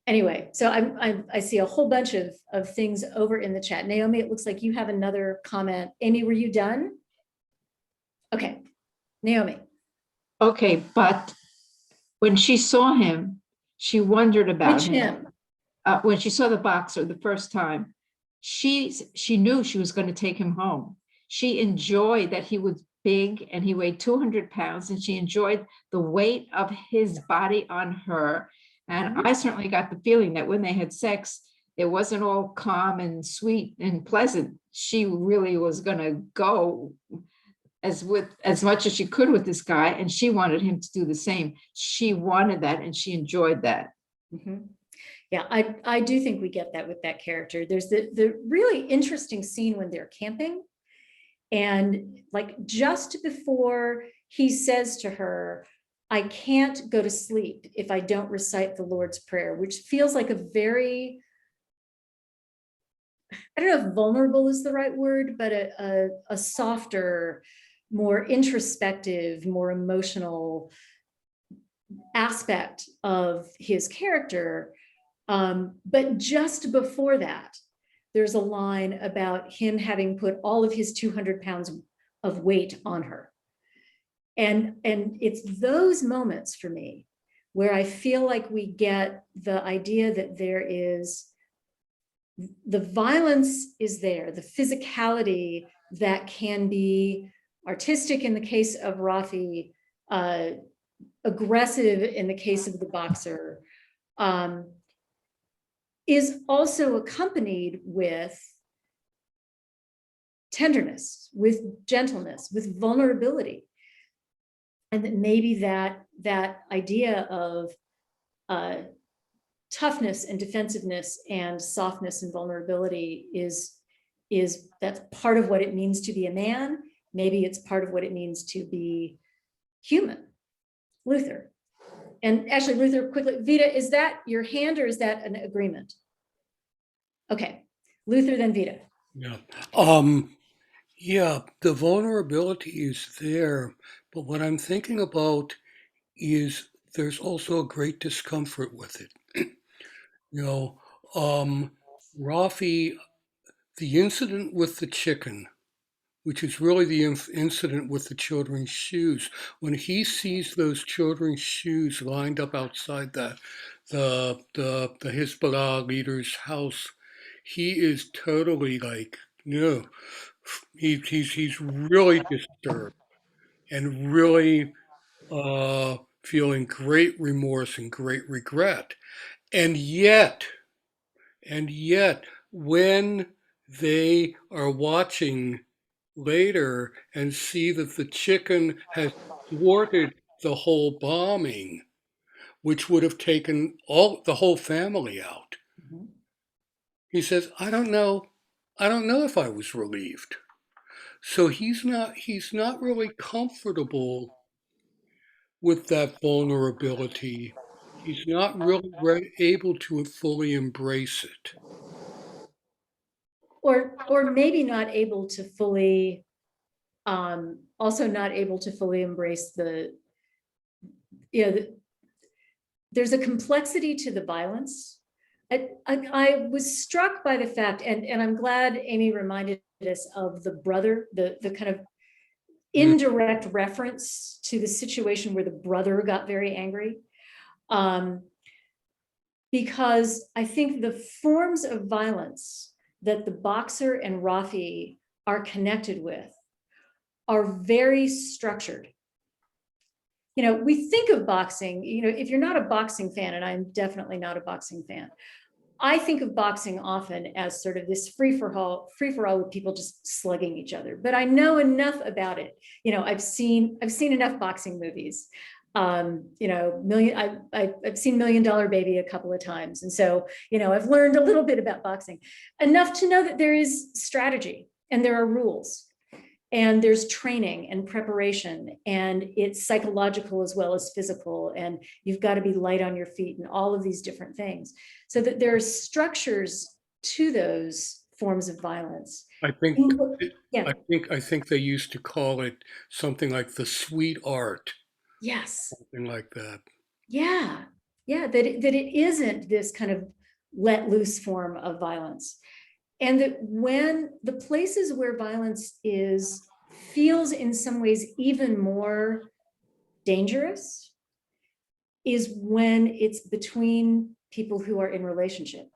Anyway, so I see a whole bunch of things over in the chat. Naomi, it looks like you have another comment. Amy, were you done? Okay, Naomi. Okay, but when she saw him, she wondered about him. When she saw the boxer the first time, she knew she was going to take him home. She enjoyed that he was big and he weighed 200 pounds, and she enjoyed the weight of his body on her. And I certainly got the feeling that when they had sex, it wasn't all calm and sweet and pleasant. She really was going to go as much as she could with this guy, and she wanted him to do the same. She wanted that, and she enjoyed that. Mm-hmm. Yeah, I do think we get that with that character. There's the really interesting scene when they're camping, and like just before he says to her, I can't go to sleep if I don't recite the Lord's Prayer, which feels like a very, I don't know if vulnerable is the right word, but a softer, more introspective, more emotional aspect of his character. But just before that, there's a line about him having put all of his 200 pounds of weight on her. And it's those moments for me where I feel like we get the idea that there is, the violence is there, the physicality that can be artistic in the case of Rafi, aggressive in the case of the boxer, is also accompanied with tenderness, with gentleness, with vulnerability. And that maybe that idea of toughness and defensiveness and softness and vulnerability is that's part of what it means to be a man. Maybe it's part of what it means to be human. Luther. And actually, Luther, quickly, Vita, is that your hand or is that an agreement? Okay, Luther, then Vita. Yeah. Yeah, the vulnerability is there, but what I'm thinking about is there's also a great discomfort with it. You know, Rafi, the incident with the chicken, which is really the incident with the children's shoes, when he sees those children's shoes lined up outside the Hezbollah leader's house, he is totally like, no, he's really disturbed and really feeling great remorse and great regret. And yet, And yet, when they are watching later and see that the chicken has thwarted the whole bombing, which would have taken the whole family out, he says, I don't know if I was relieved. So he's not really comfortable with that vulnerability. He's not really able to fully embrace it. Or maybe not able to fully, also not able to fully embrace there's a complexity to the violence. I was struck by the fact, and I'm glad Amy reminded us of the brother, the kind of indirect reference to the situation where the brother got very angry. Because I think the forms of violence that the boxer and Rafi are connected with are very structured. We think of boxing, if you're not a boxing fan, and I'm definitely not a boxing fan, I think of boxing often as sort of this free-for-all with people just slugging each other. But I know enough about it. I've seen enough boxing movies. I've seen $1 Million Baby a couple of times. And so, I've learned a little bit about boxing, enough to know that there is strategy and there are rules. And there's training and preparation, and it's psychological as well as physical. And you've got to be light on your feet and all of these different things. So that there are structures to those forms of violence. I think Yeah. I think they used to call it something like the sweet art. Yes. Something like that. Yeah. Yeah. That it isn't this kind of let loose form of violence. And that when the places where violence feels in some ways even more dangerous is when it's between people who are in relationship.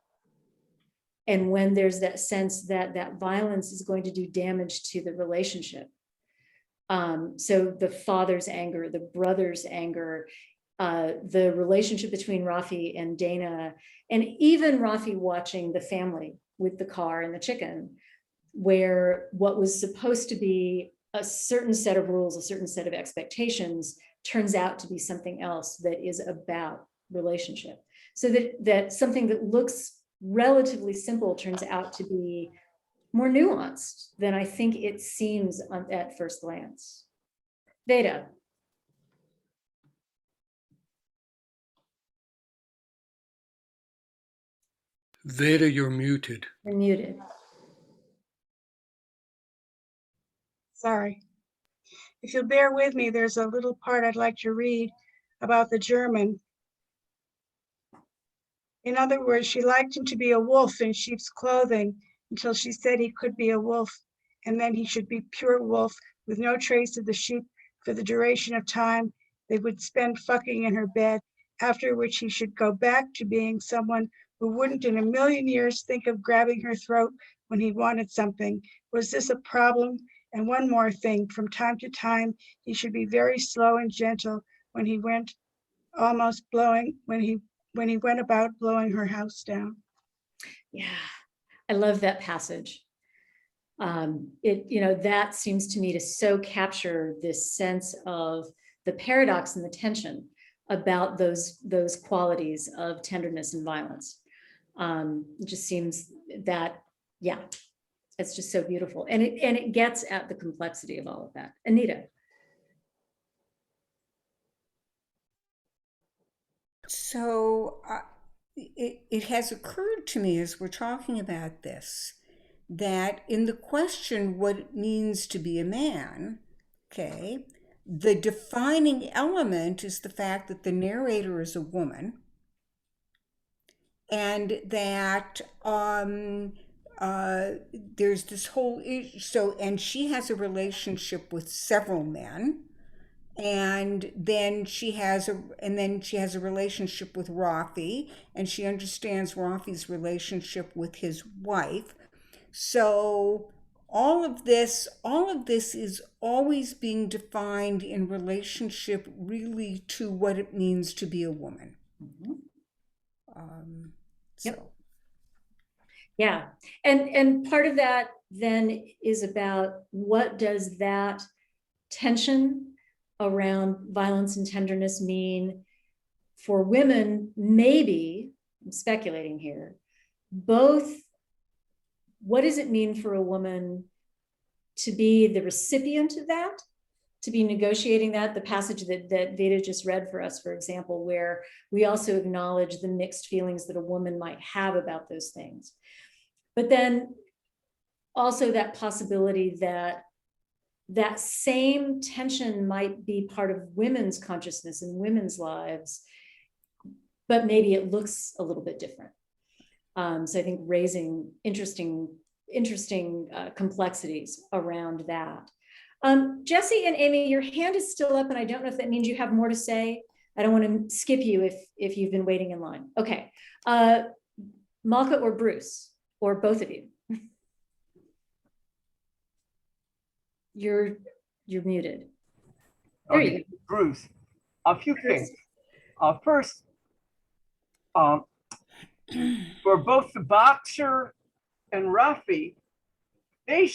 And when there's that sense that that violence is going to do damage to the relationship. So the father's anger, the brother's anger, the relationship between Rafi and Dana, and even Rafi watching the family with the car and the chicken, where what was supposed to be a certain set of rules, a certain set of expectations, turns out to be something else that is about relationship. So that something that looks relatively simple turns out to be more nuanced than I think it seems at first glance. Veda. Veda, you're muted. You're muted. Sorry. If you'll bear with me, there's a little part I'd like to read about the German. In other words, she liked him to be a wolf in sheep's clothing until she said he could be a wolf, and then he should be pure wolf with no trace of the sheep for the duration of time they would spend fucking in her bed, after which he should go back to being someone who wouldn't in a million years think of grabbing her throat when he wanted something. Was this a problem? And one more thing, from time to time, he should be very slow and gentle when he went about blowing her house down. Yeah, I love that passage. That seems to me to so capture this sense of the paradox and the tension about those qualities of tenderness and violence. It just seems that, yeah, it's just so beautiful. And it gets at the complexity of all of that. Anita. So it has occurred to me as we're talking about this, that in the question what it means to be a man, okay, the defining element is the fact that the narrator is a woman, and that there's this whole issue. And she has a relationship with several men, and then she has a relationship with Rafi, and she understands Rafi's relationship with his wife. So all of this is always being defined in relationship really to what it means to be a woman. Mm-hmm. So. Yeah. And part of that then is about what does that tension around violence and tenderness mean for women, maybe, I'm speculating here, both, what does it mean for a woman to be the recipient of that, to be negotiating that, the passage that Veda just read for us, for example, where we also acknowledge the mixed feelings that a woman might have about those things. But then also that possibility that that same tension might be part of women's consciousness and women's lives, but maybe it looks a little bit different. So I think raising interesting complexities around that. Jesse and Amy, your hand is still up, and I don't know if that means you have more to say. I don't want to skip you if you've been waiting in line. Okay, Malka or Bruce, or both of you. You're muted. There you go. Bruce, a few things. First, for both the boxer and Rafi, they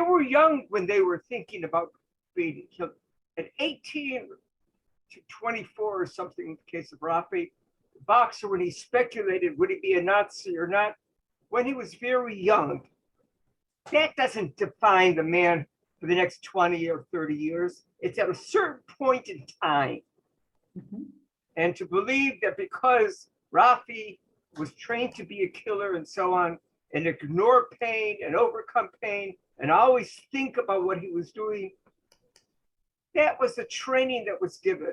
were young when they were thinking about being killed. At 18 to 24 or something, in the case of Rafi, the boxer, when he speculated, would he be a Nazi or not, when he was very young, that doesn't define the man for the next 20 or 30 years. It's at a certain point in time. Mm-hmm. And to believe that because Rafi was trained to be a killer and so on, and ignore pain and overcome pain and always think about what he was doing, that was the training that was given.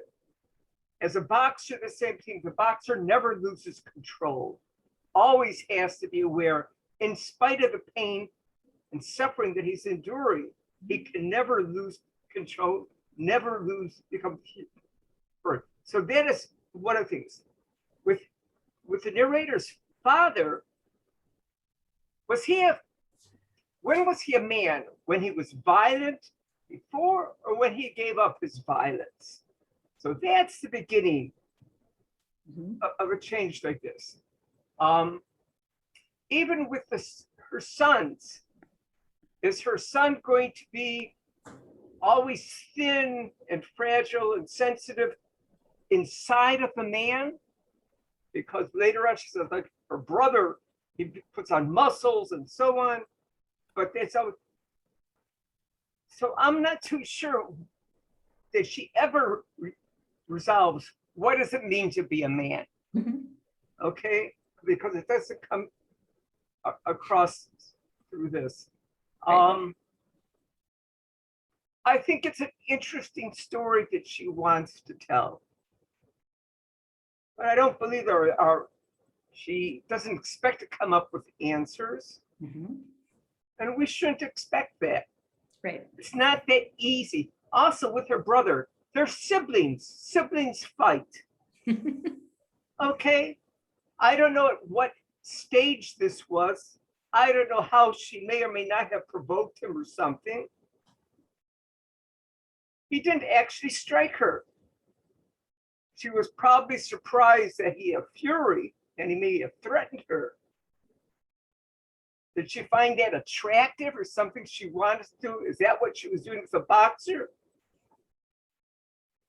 As a boxer, the same thing. The boxer never loses control, always has to be aware, in spite of the pain and suffering that he's enduring, he can never lose control, never become hurt. So that is one of the things. With the narrator's father, when was he a man? When he was violent before, or when he gave up his violence? So that's the beginning of a change like this. Even with her sons, is her son going to be always thin and fragile and sensitive inside of the man? Because later on she says, like, her brother, he puts on muscles and so on, but that's how. So I'm not too sure that she ever resolves what does it mean to be a man. Okay, because it doesn't come across through this. I think it's an interesting story that she wants to tell, but I don't believe she doesn't expect to come up with answers. And we shouldn't expect that. Right. It's not that easy. Also with her brother, they're siblings. Siblings fight. Okay. I don't know at what stage this was. I don't know how she may or may not have provoked him or something. He didn't actually strike her. She was probably surprised that he had fury and he may have threatened her. Did she find that attractive or something she wanted to do? Is that what she was doing as a boxer?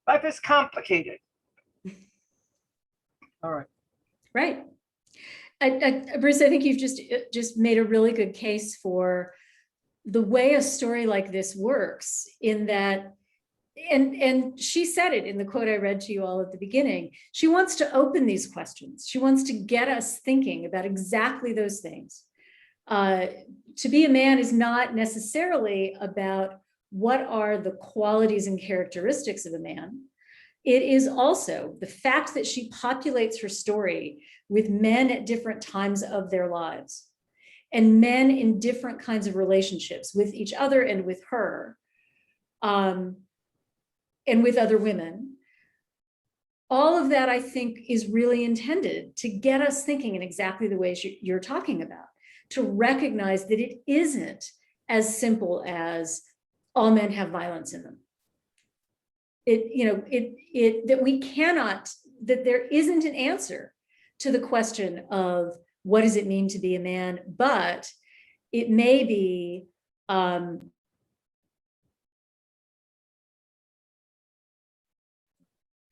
Life is complicated. All right. Right. Bruce, I think you've just made a really good case for the way a story like this works, in that, and she said it in the quote I read to you all at the beginning, she wants to open these questions. She wants to get us thinking about exactly those things. To be a man is not necessarily about what are the qualities and characteristics of a man. It is also the fact that she populates her story with men at different times of their lives, and men in different kinds of relationships with each other and with her, and with other women. All of that, I think, is really intended to get us thinking in exactly the ways you're talking about, to recognize that it isn't as simple as all men have violence in them. That we cannot, that there isn't an answer to the question of what does it mean to be a man? But it may be, have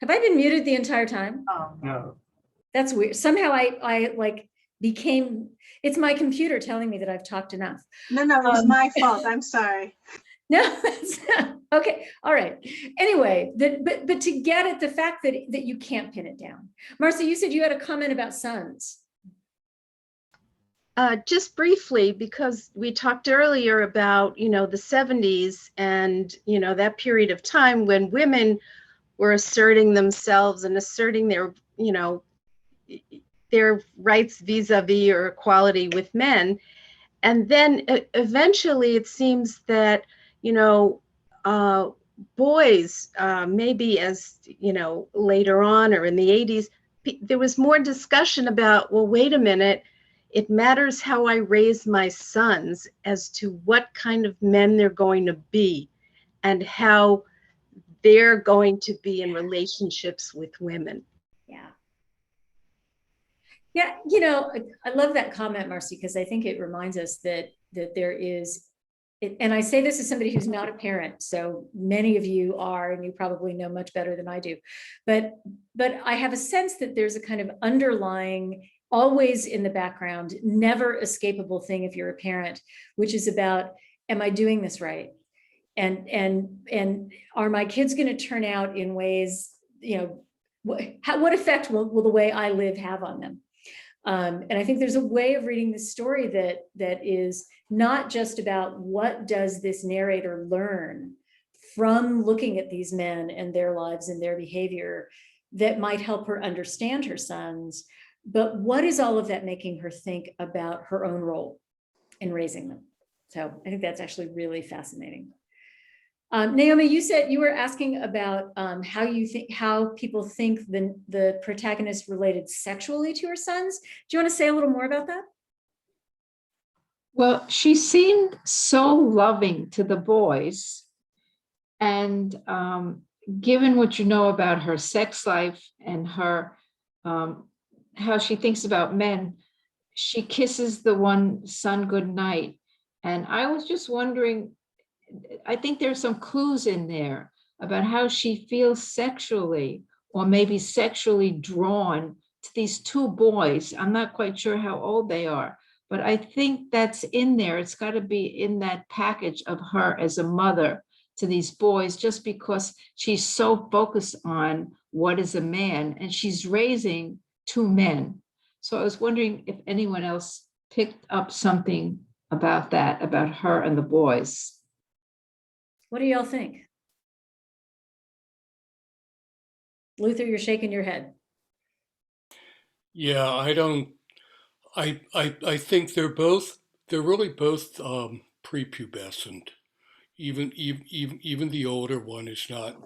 I been muted the entire time? No. That's weird. Somehow I like became, it's my computer telling me that I've talked enough. No, it was my fault. I'm sorry. No, that's not, okay, all right. Anyway, but to get at the fact that you can't pin it down. Marcy, you said you had a comment about sons. Just briefly, because we talked earlier about, the 70s and, that period of time when women were asserting themselves and asserting their, their rights vis-a-vis or equality with men. And then eventually it seems that, boys, maybe as, later on or in the 80s, there was more discussion about, well, wait a minute, it matters how I raise my sons as to what kind of men they're going to be and how they're going to be in relationships with women. Yeah. Yeah, I love that comment, Marcy, because I think it reminds us that there is, and I say this as somebody who's not a parent, so many of you are, and you probably know much better than I do, but I have a sense that there's a kind of underlying, always in the background, never escapable thing if you're a parent, which is about, am I doing this right? And are my kids going to turn out in ways, what effect will the way I live have on them? And I think there's a way of reading this story that is not just about what does this narrator learn from looking at these men and their lives and their behavior that might help her understand her sons, but what is all of that making her think about her own role in raising them? So I think that's actually really fascinating. Naomi, you said you were asking about how people think the protagonist related sexually to her sons. Do you want to say a little more about that? Well, she seemed so loving to the boys. And given what you know about her sex life and her how she thinks about men, she kisses the one son goodnight. And I was just wondering, I think there's some clues in there about how she feels sexually, or maybe sexually drawn to these two boys. I'm not quite sure how old they are, but I think that's in there. It's got to be in that package of her as a mother to these boys, just because she's so focused on what is a man, and she's raising two men. So I was wondering if anyone else picked up something about that, about her and the boys. What do y'all think? Luther, you're shaking your head. Yeah, I think they're really both prepubescent. Even the older one is not,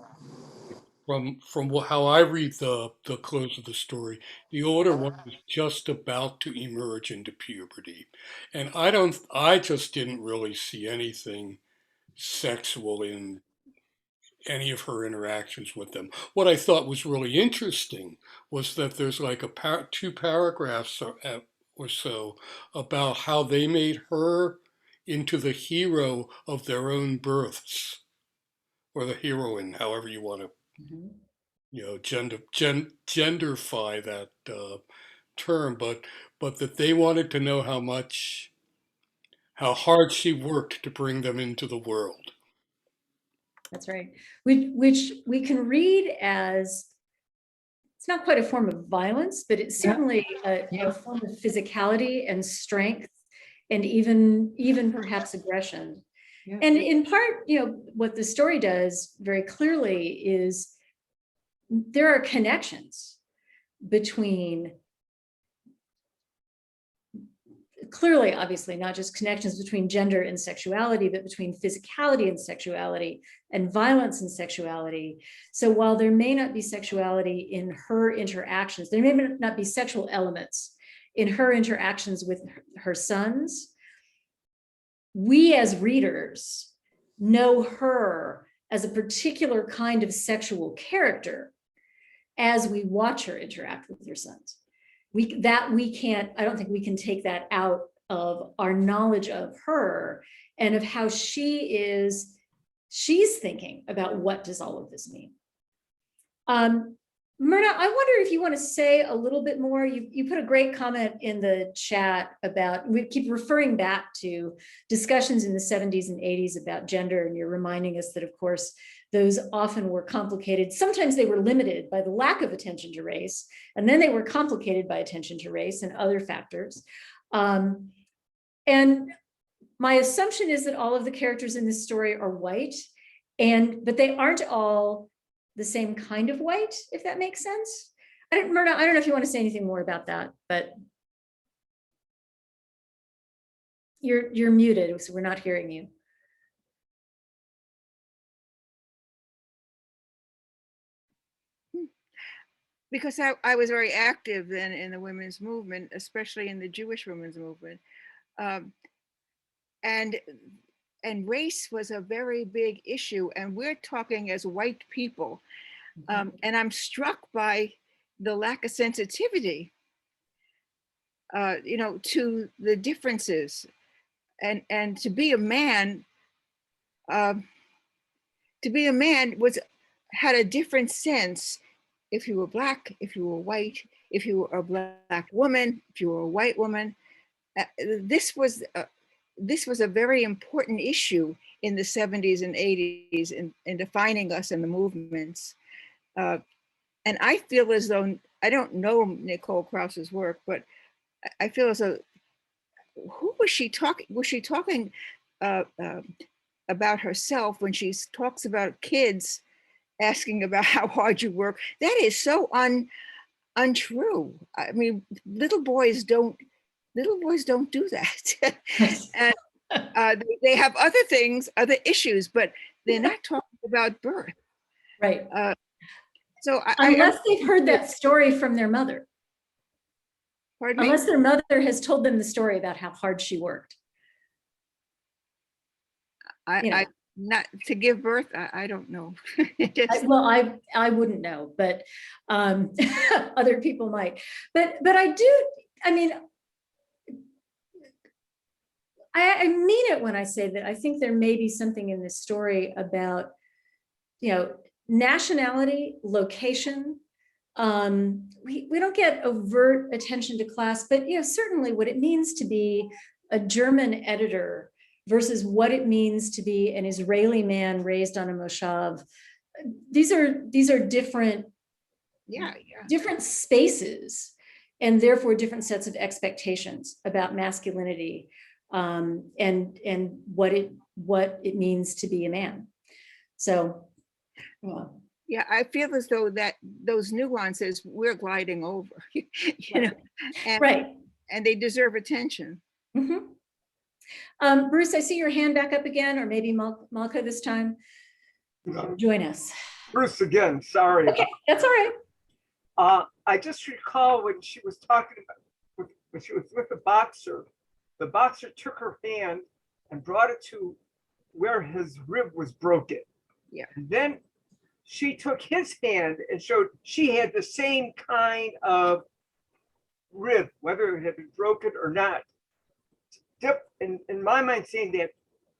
from how I read the close of the story, the older one is just about to emerge into puberty. And I just didn't really see anything sexual in any of her interactions with them. What I thought was really interesting was that there's like two paragraphs or so about how they made her into the hero of their own births, or the heroine, however you want to, genderfy that term, but that they wanted to know how hard she worked to bring them into the world. That's right. Which we can read as, it's not quite a form of violence, but it's certainly a form of physicality and strength, and even perhaps aggression. Yeah. And in part, what the story does very clearly is there are connections between, clearly, obviously, not just connections between gender and sexuality, but between physicality and sexuality, and violence and sexuality. So while there may not be sexuality in her interactions, there may not be sexual elements in her interactions with her sons, we as readers know her as a particular kind of sexual character as we watch her interact with her sons. we can't, I don't think we can take that out of our knowledge of her and of how she's thinking about what does all of this mean. Myrna, I wonder if you want to say a little bit more. You put a great comment in the chat about, we keep referring back to discussions in the 70s and 80s about gender, and you're reminding us that, of course, those often were complicated. Sometimes they were limited by the lack of attention to race, and then they were complicated by attention to race and other factors. And my assumption is that all of the characters in this story are white, but they aren't all the same kind of white, if that makes sense. Myrna, I don't know if you want to say anything more about that, but you're muted, so we're not hearing you. Because I was very active then in the women's movement, especially in the Jewish women's movement. And race was a very big issue, and we're talking as white people. And I'm struck by the lack of sensitivity, to the differences, and to be a man had a different sense. If you were Black, if you were white, if you were a Black woman, if you were a white woman, this was a very important issue in the 70s and 80s in defining us in the movements. And I feel as though, I don't know Nicole Krauss's work, but I feel as though, who was she talking? Was she talking about herself when she talks about kids asking about how hard you work? That is so untrue. I mean, little boys don't do that. And they have other things, other issues, but they're not talking about birth. Right. So unless they've heard that story from their mother. Pardon me? Unless their mother has told them the story about how hard she worked. Not to give birth, I don't know. I wouldn't know, but other people might. But I do, I mean, I mean it when I say that I think there may be something in this story about, nationality, location. We don't get overt attention to class, but certainly what it means to be a German editor versus what it means to be an Israeli man raised on a moshav. These are different, different spaces, and therefore different sets of expectations about masculinity, and what it means to be a man. So, yeah, I feel as though that those nuances we're gliding over, and they deserve attention. Mm-hmm. Bruce, I see your hand back up again, or maybe Malka this time. Join us. Bruce again, sorry. Okay, that's all right. I just recall when she was talking about, when she was with the boxer took her hand and brought it to where his rib was broken. Yeah. And then she took his hand and showed she had the same kind of rib, whether it had been broken or not. In my mind, saying that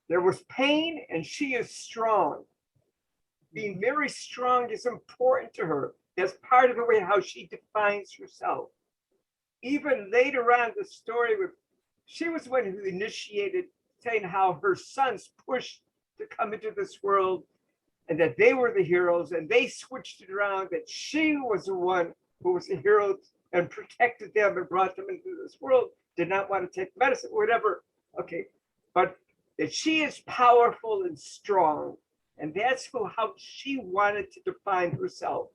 there was pain and she is strong. Being very strong is important to her. That's part of the way how she defines herself. Even later on the story, she was the one who initiated saying how her sons pushed to come into this world and that they were the heroes, and they switched it around, that she was the one who was the hero and protected them and brought them into this world, did not want to take medicine, whatever. Okay, but that she is powerful and strong, and that's how she wanted to define herself.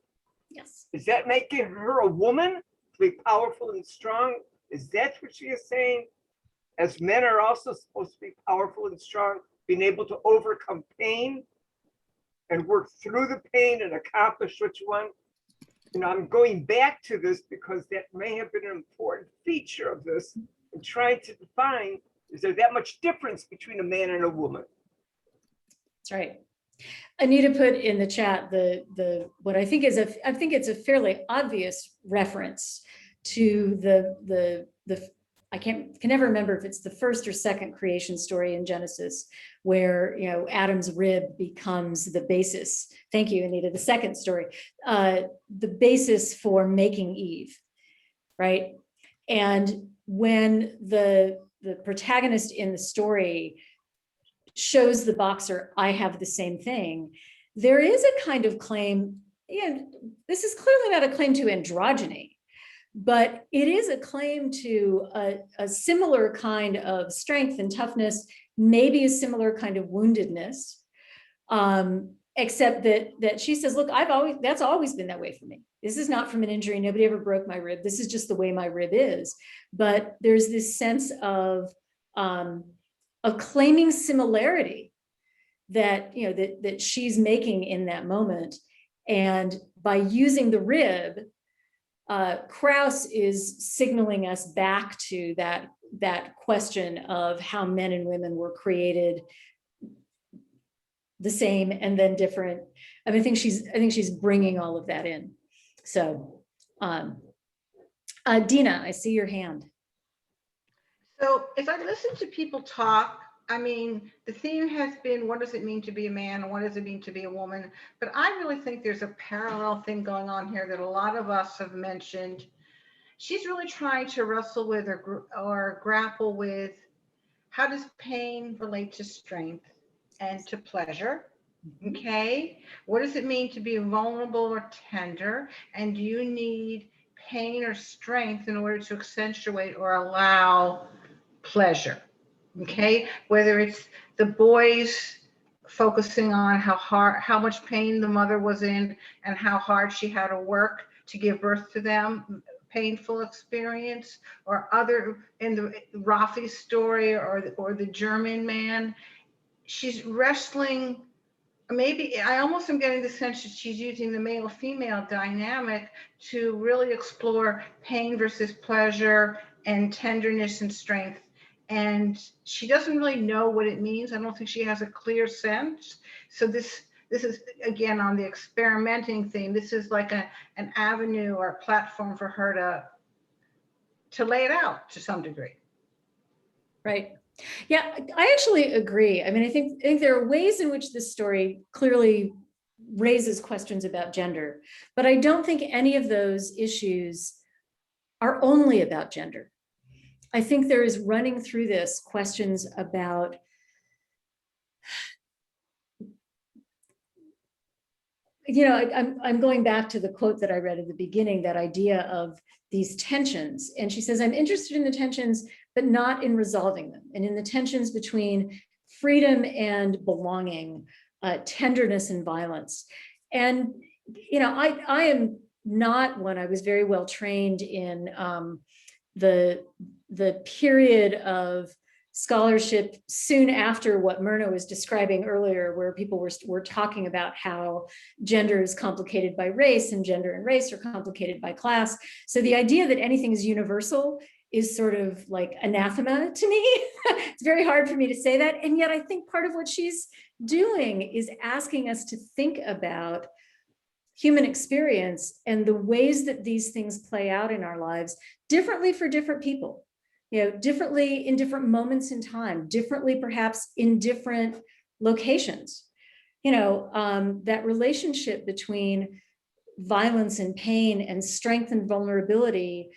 Yes. Is that making her a woman to be powerful and strong? Is that what she is saying? As men are also supposed to be powerful and strong, being able to overcome pain and work through the pain and accomplish what you want. I'm going back to this because that may have been an important feature of this, and trying to define, is there that much difference between a man and a woman? That's right. Anita put in the chat what I think it's a fairly obvious reference to the I can never remember if it's the first or second creation story in Genesis, where, you know, Adam's rib becomes the basis. Thank you, Anita. The second story, the basis for making Eve, right? And when the protagonist in the story shows the boxer, I have the same thing, there is a kind of claim, this is clearly not a claim to androgyny, but it is a claim to a similar kind of strength and toughness, maybe a similar kind of woundedness, except that she says, look, that's always been that way for me. This is not from an injury. Nobody ever broke my rib. This is just the way my rib is. But there's this sense of claiming similarity that, you know, that she's making in that moment. And by using the rib, Krauss is signaling us back to that question of how men and women were created the same and then different. I mean, I think she's bringing all of that in. So, Dina, I see your hand. So as I listen to people talk, I mean, the theme has been, what does it mean to be a man and what does it mean to be a woman? But I really think there's a parallel thing going on here that a lot of us have mentioned. She's really trying to wrestle with or grapple with, how does pain relate to strength and to pleasure? Okay, what does it mean to be vulnerable or tender? And do you need pain or strength in order to accentuate or allow pleasure? Okay, whether it's the boys focusing on how much pain the mother was in and how hard she had to work to give birth to them, painful experience, or other in the Rafi's story or the German man, she's wrestling. Maybe I almost am getting the sense that she's using the male-female dynamic to really explore pain versus pleasure and tenderness and strength. And she doesn't really know what it means. I don't think she has a clear sense. So this is, again, on the experimenting theme. This is like an avenue or a platform for her to lay it out to some degree. Right. Yeah, I actually agree. I mean, I think there are ways in which this story clearly raises questions about gender, but I don't think any of those issues are only about gender. I think there is running through this questions about I'm going back to the quote that I read at the beginning, that idea of these tensions. And she says, I'm interested in the tensions, but not in resolving them, and in the tensions between freedom and belonging, tenderness and violence. And, I am not one, I was very well trained in the period of scholarship soon after what Myrna was describing earlier, where people were talking about how gender is complicated by race and gender and race are complicated by class. So the idea that anything is universal is sort of like anathema to me. It's very hard for me to say that. And yet I think part of what she's doing is asking us to think about human experience and the ways that these things play out in our lives differently for different people. Differently in different moments in time, differently perhaps in different locations. That relationship between violence and pain and strength and vulnerability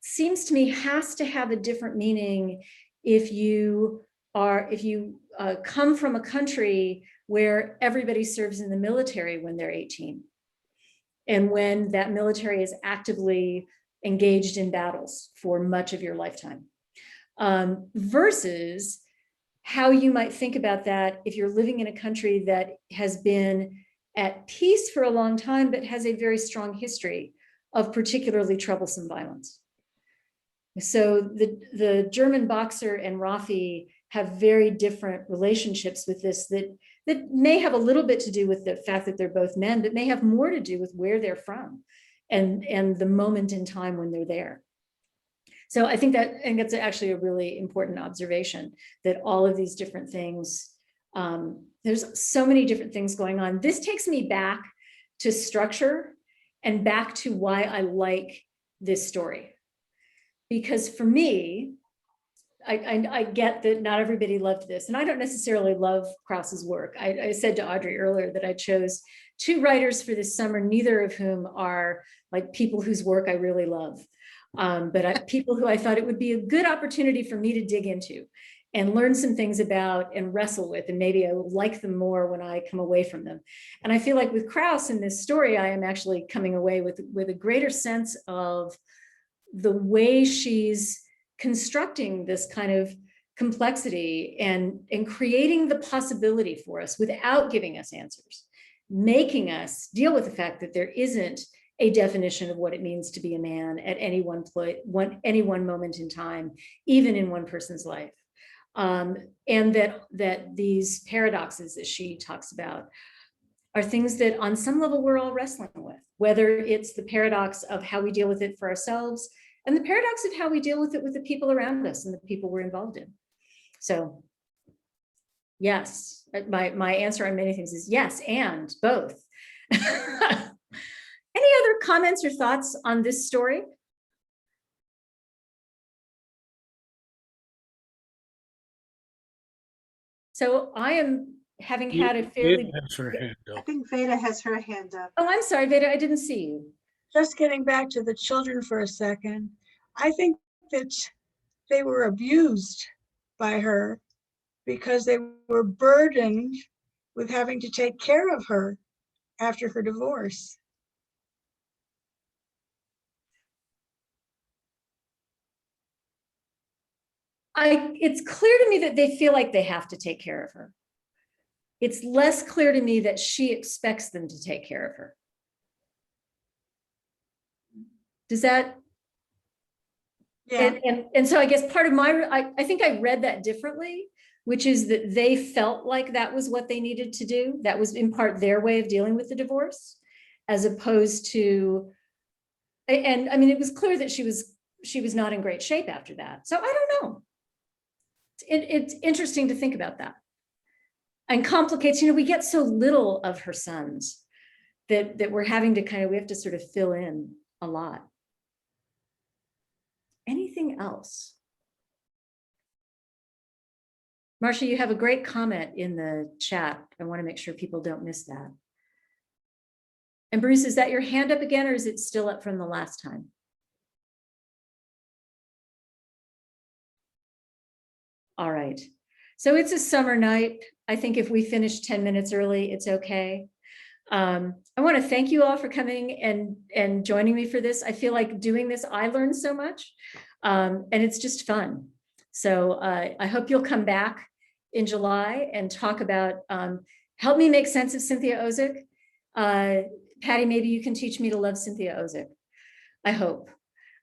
seems to me has to have a different meaning if you come from a country where everybody serves in the military when they're 18, and when that military is actively engaged in battles for much of your lifetime, versus how you might think about that if you're living in a country that has been at peace for a long time, but has a very strong history of particularly troublesome violence. So the German boxer and Rafi have very different relationships with this that may have a little bit to do with the fact that they're both men, but may have more to do with where they're from and the moment in time when they're there. So I think that's actually a really important observation, that all of these different things, there's so many different things going on. This takes me back to structure and back to why I like this story. Because for me, I get that not everybody loved this, and I don't necessarily love Krauss's work. I said to Audrey earlier that I chose 2 writers for this summer, neither of whom are like people whose work I really love, but people who I thought it would be a good opportunity for me to dig into and learn some things about and wrestle with, and maybe I will like them more when I come away from them. And I feel like with Krauss in this story, I am actually coming away with a greater sense of the way she's constructing this kind of complexity and creating the possibility for us without giving us answers, making us deal with the fact that there isn't a definition of what it means to be a man at any one moment in time, even in one person's life. And that these paradoxes that she talks about are things that on some level we're all wrestling with, whether it's the paradox of how we deal with it for ourselves and the paradox of how we deal with it with the people around us and the people we're involved in. So yes, my answer on many things is yes, and both. Any other comments or thoughts on this story? So I am having had a fairly... I think Veda has her hand up. Oh, I'm sorry, Veda, I didn't see you. Just getting back to the children for a second, I think that they were abused by her because they were burdened with having to take care of her after her divorce. It's clear to me that they feel like they have to take care of her. It's less clear to me that she expects them to take care of her. Does that? Yeah. And so I guess part of my, I think I read that differently, which is that they felt like that was what they needed to do. That was in part their way of dealing with the divorce, as opposed to, and I mean, it was clear that she was not in great shape after that. So I don't know. It's interesting to think about that. And complicates, we get so little of her sons that we're having to we have to sort of fill in a lot. Anything else? Marcia, you have a great comment in the chat. I want to make sure people don't miss that. And Bruce, is that your hand up again, or is it still up from the last time? All right. So it's a summer night. I think if we finish 10 minutes early, it's okay. I want to thank you all for coming and joining me for this. I feel like doing this, I learned so much, and it's just fun. So I hope you'll come back in July and talk about, help me make sense of Cynthia Ozick. Patty, maybe you can teach me to love Cynthia Ozick. I hope.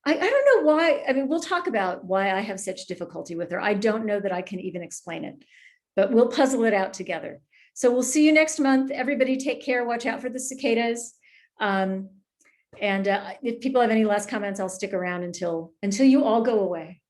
I don't know why. I mean, we'll talk about why I have such difficulty with her. I don't know that I can even explain it, but we'll puzzle it out together. So we'll see you next month. Everybody take care. Watch out for the cicadas. And if people have any last comments, I'll stick around until you all go away.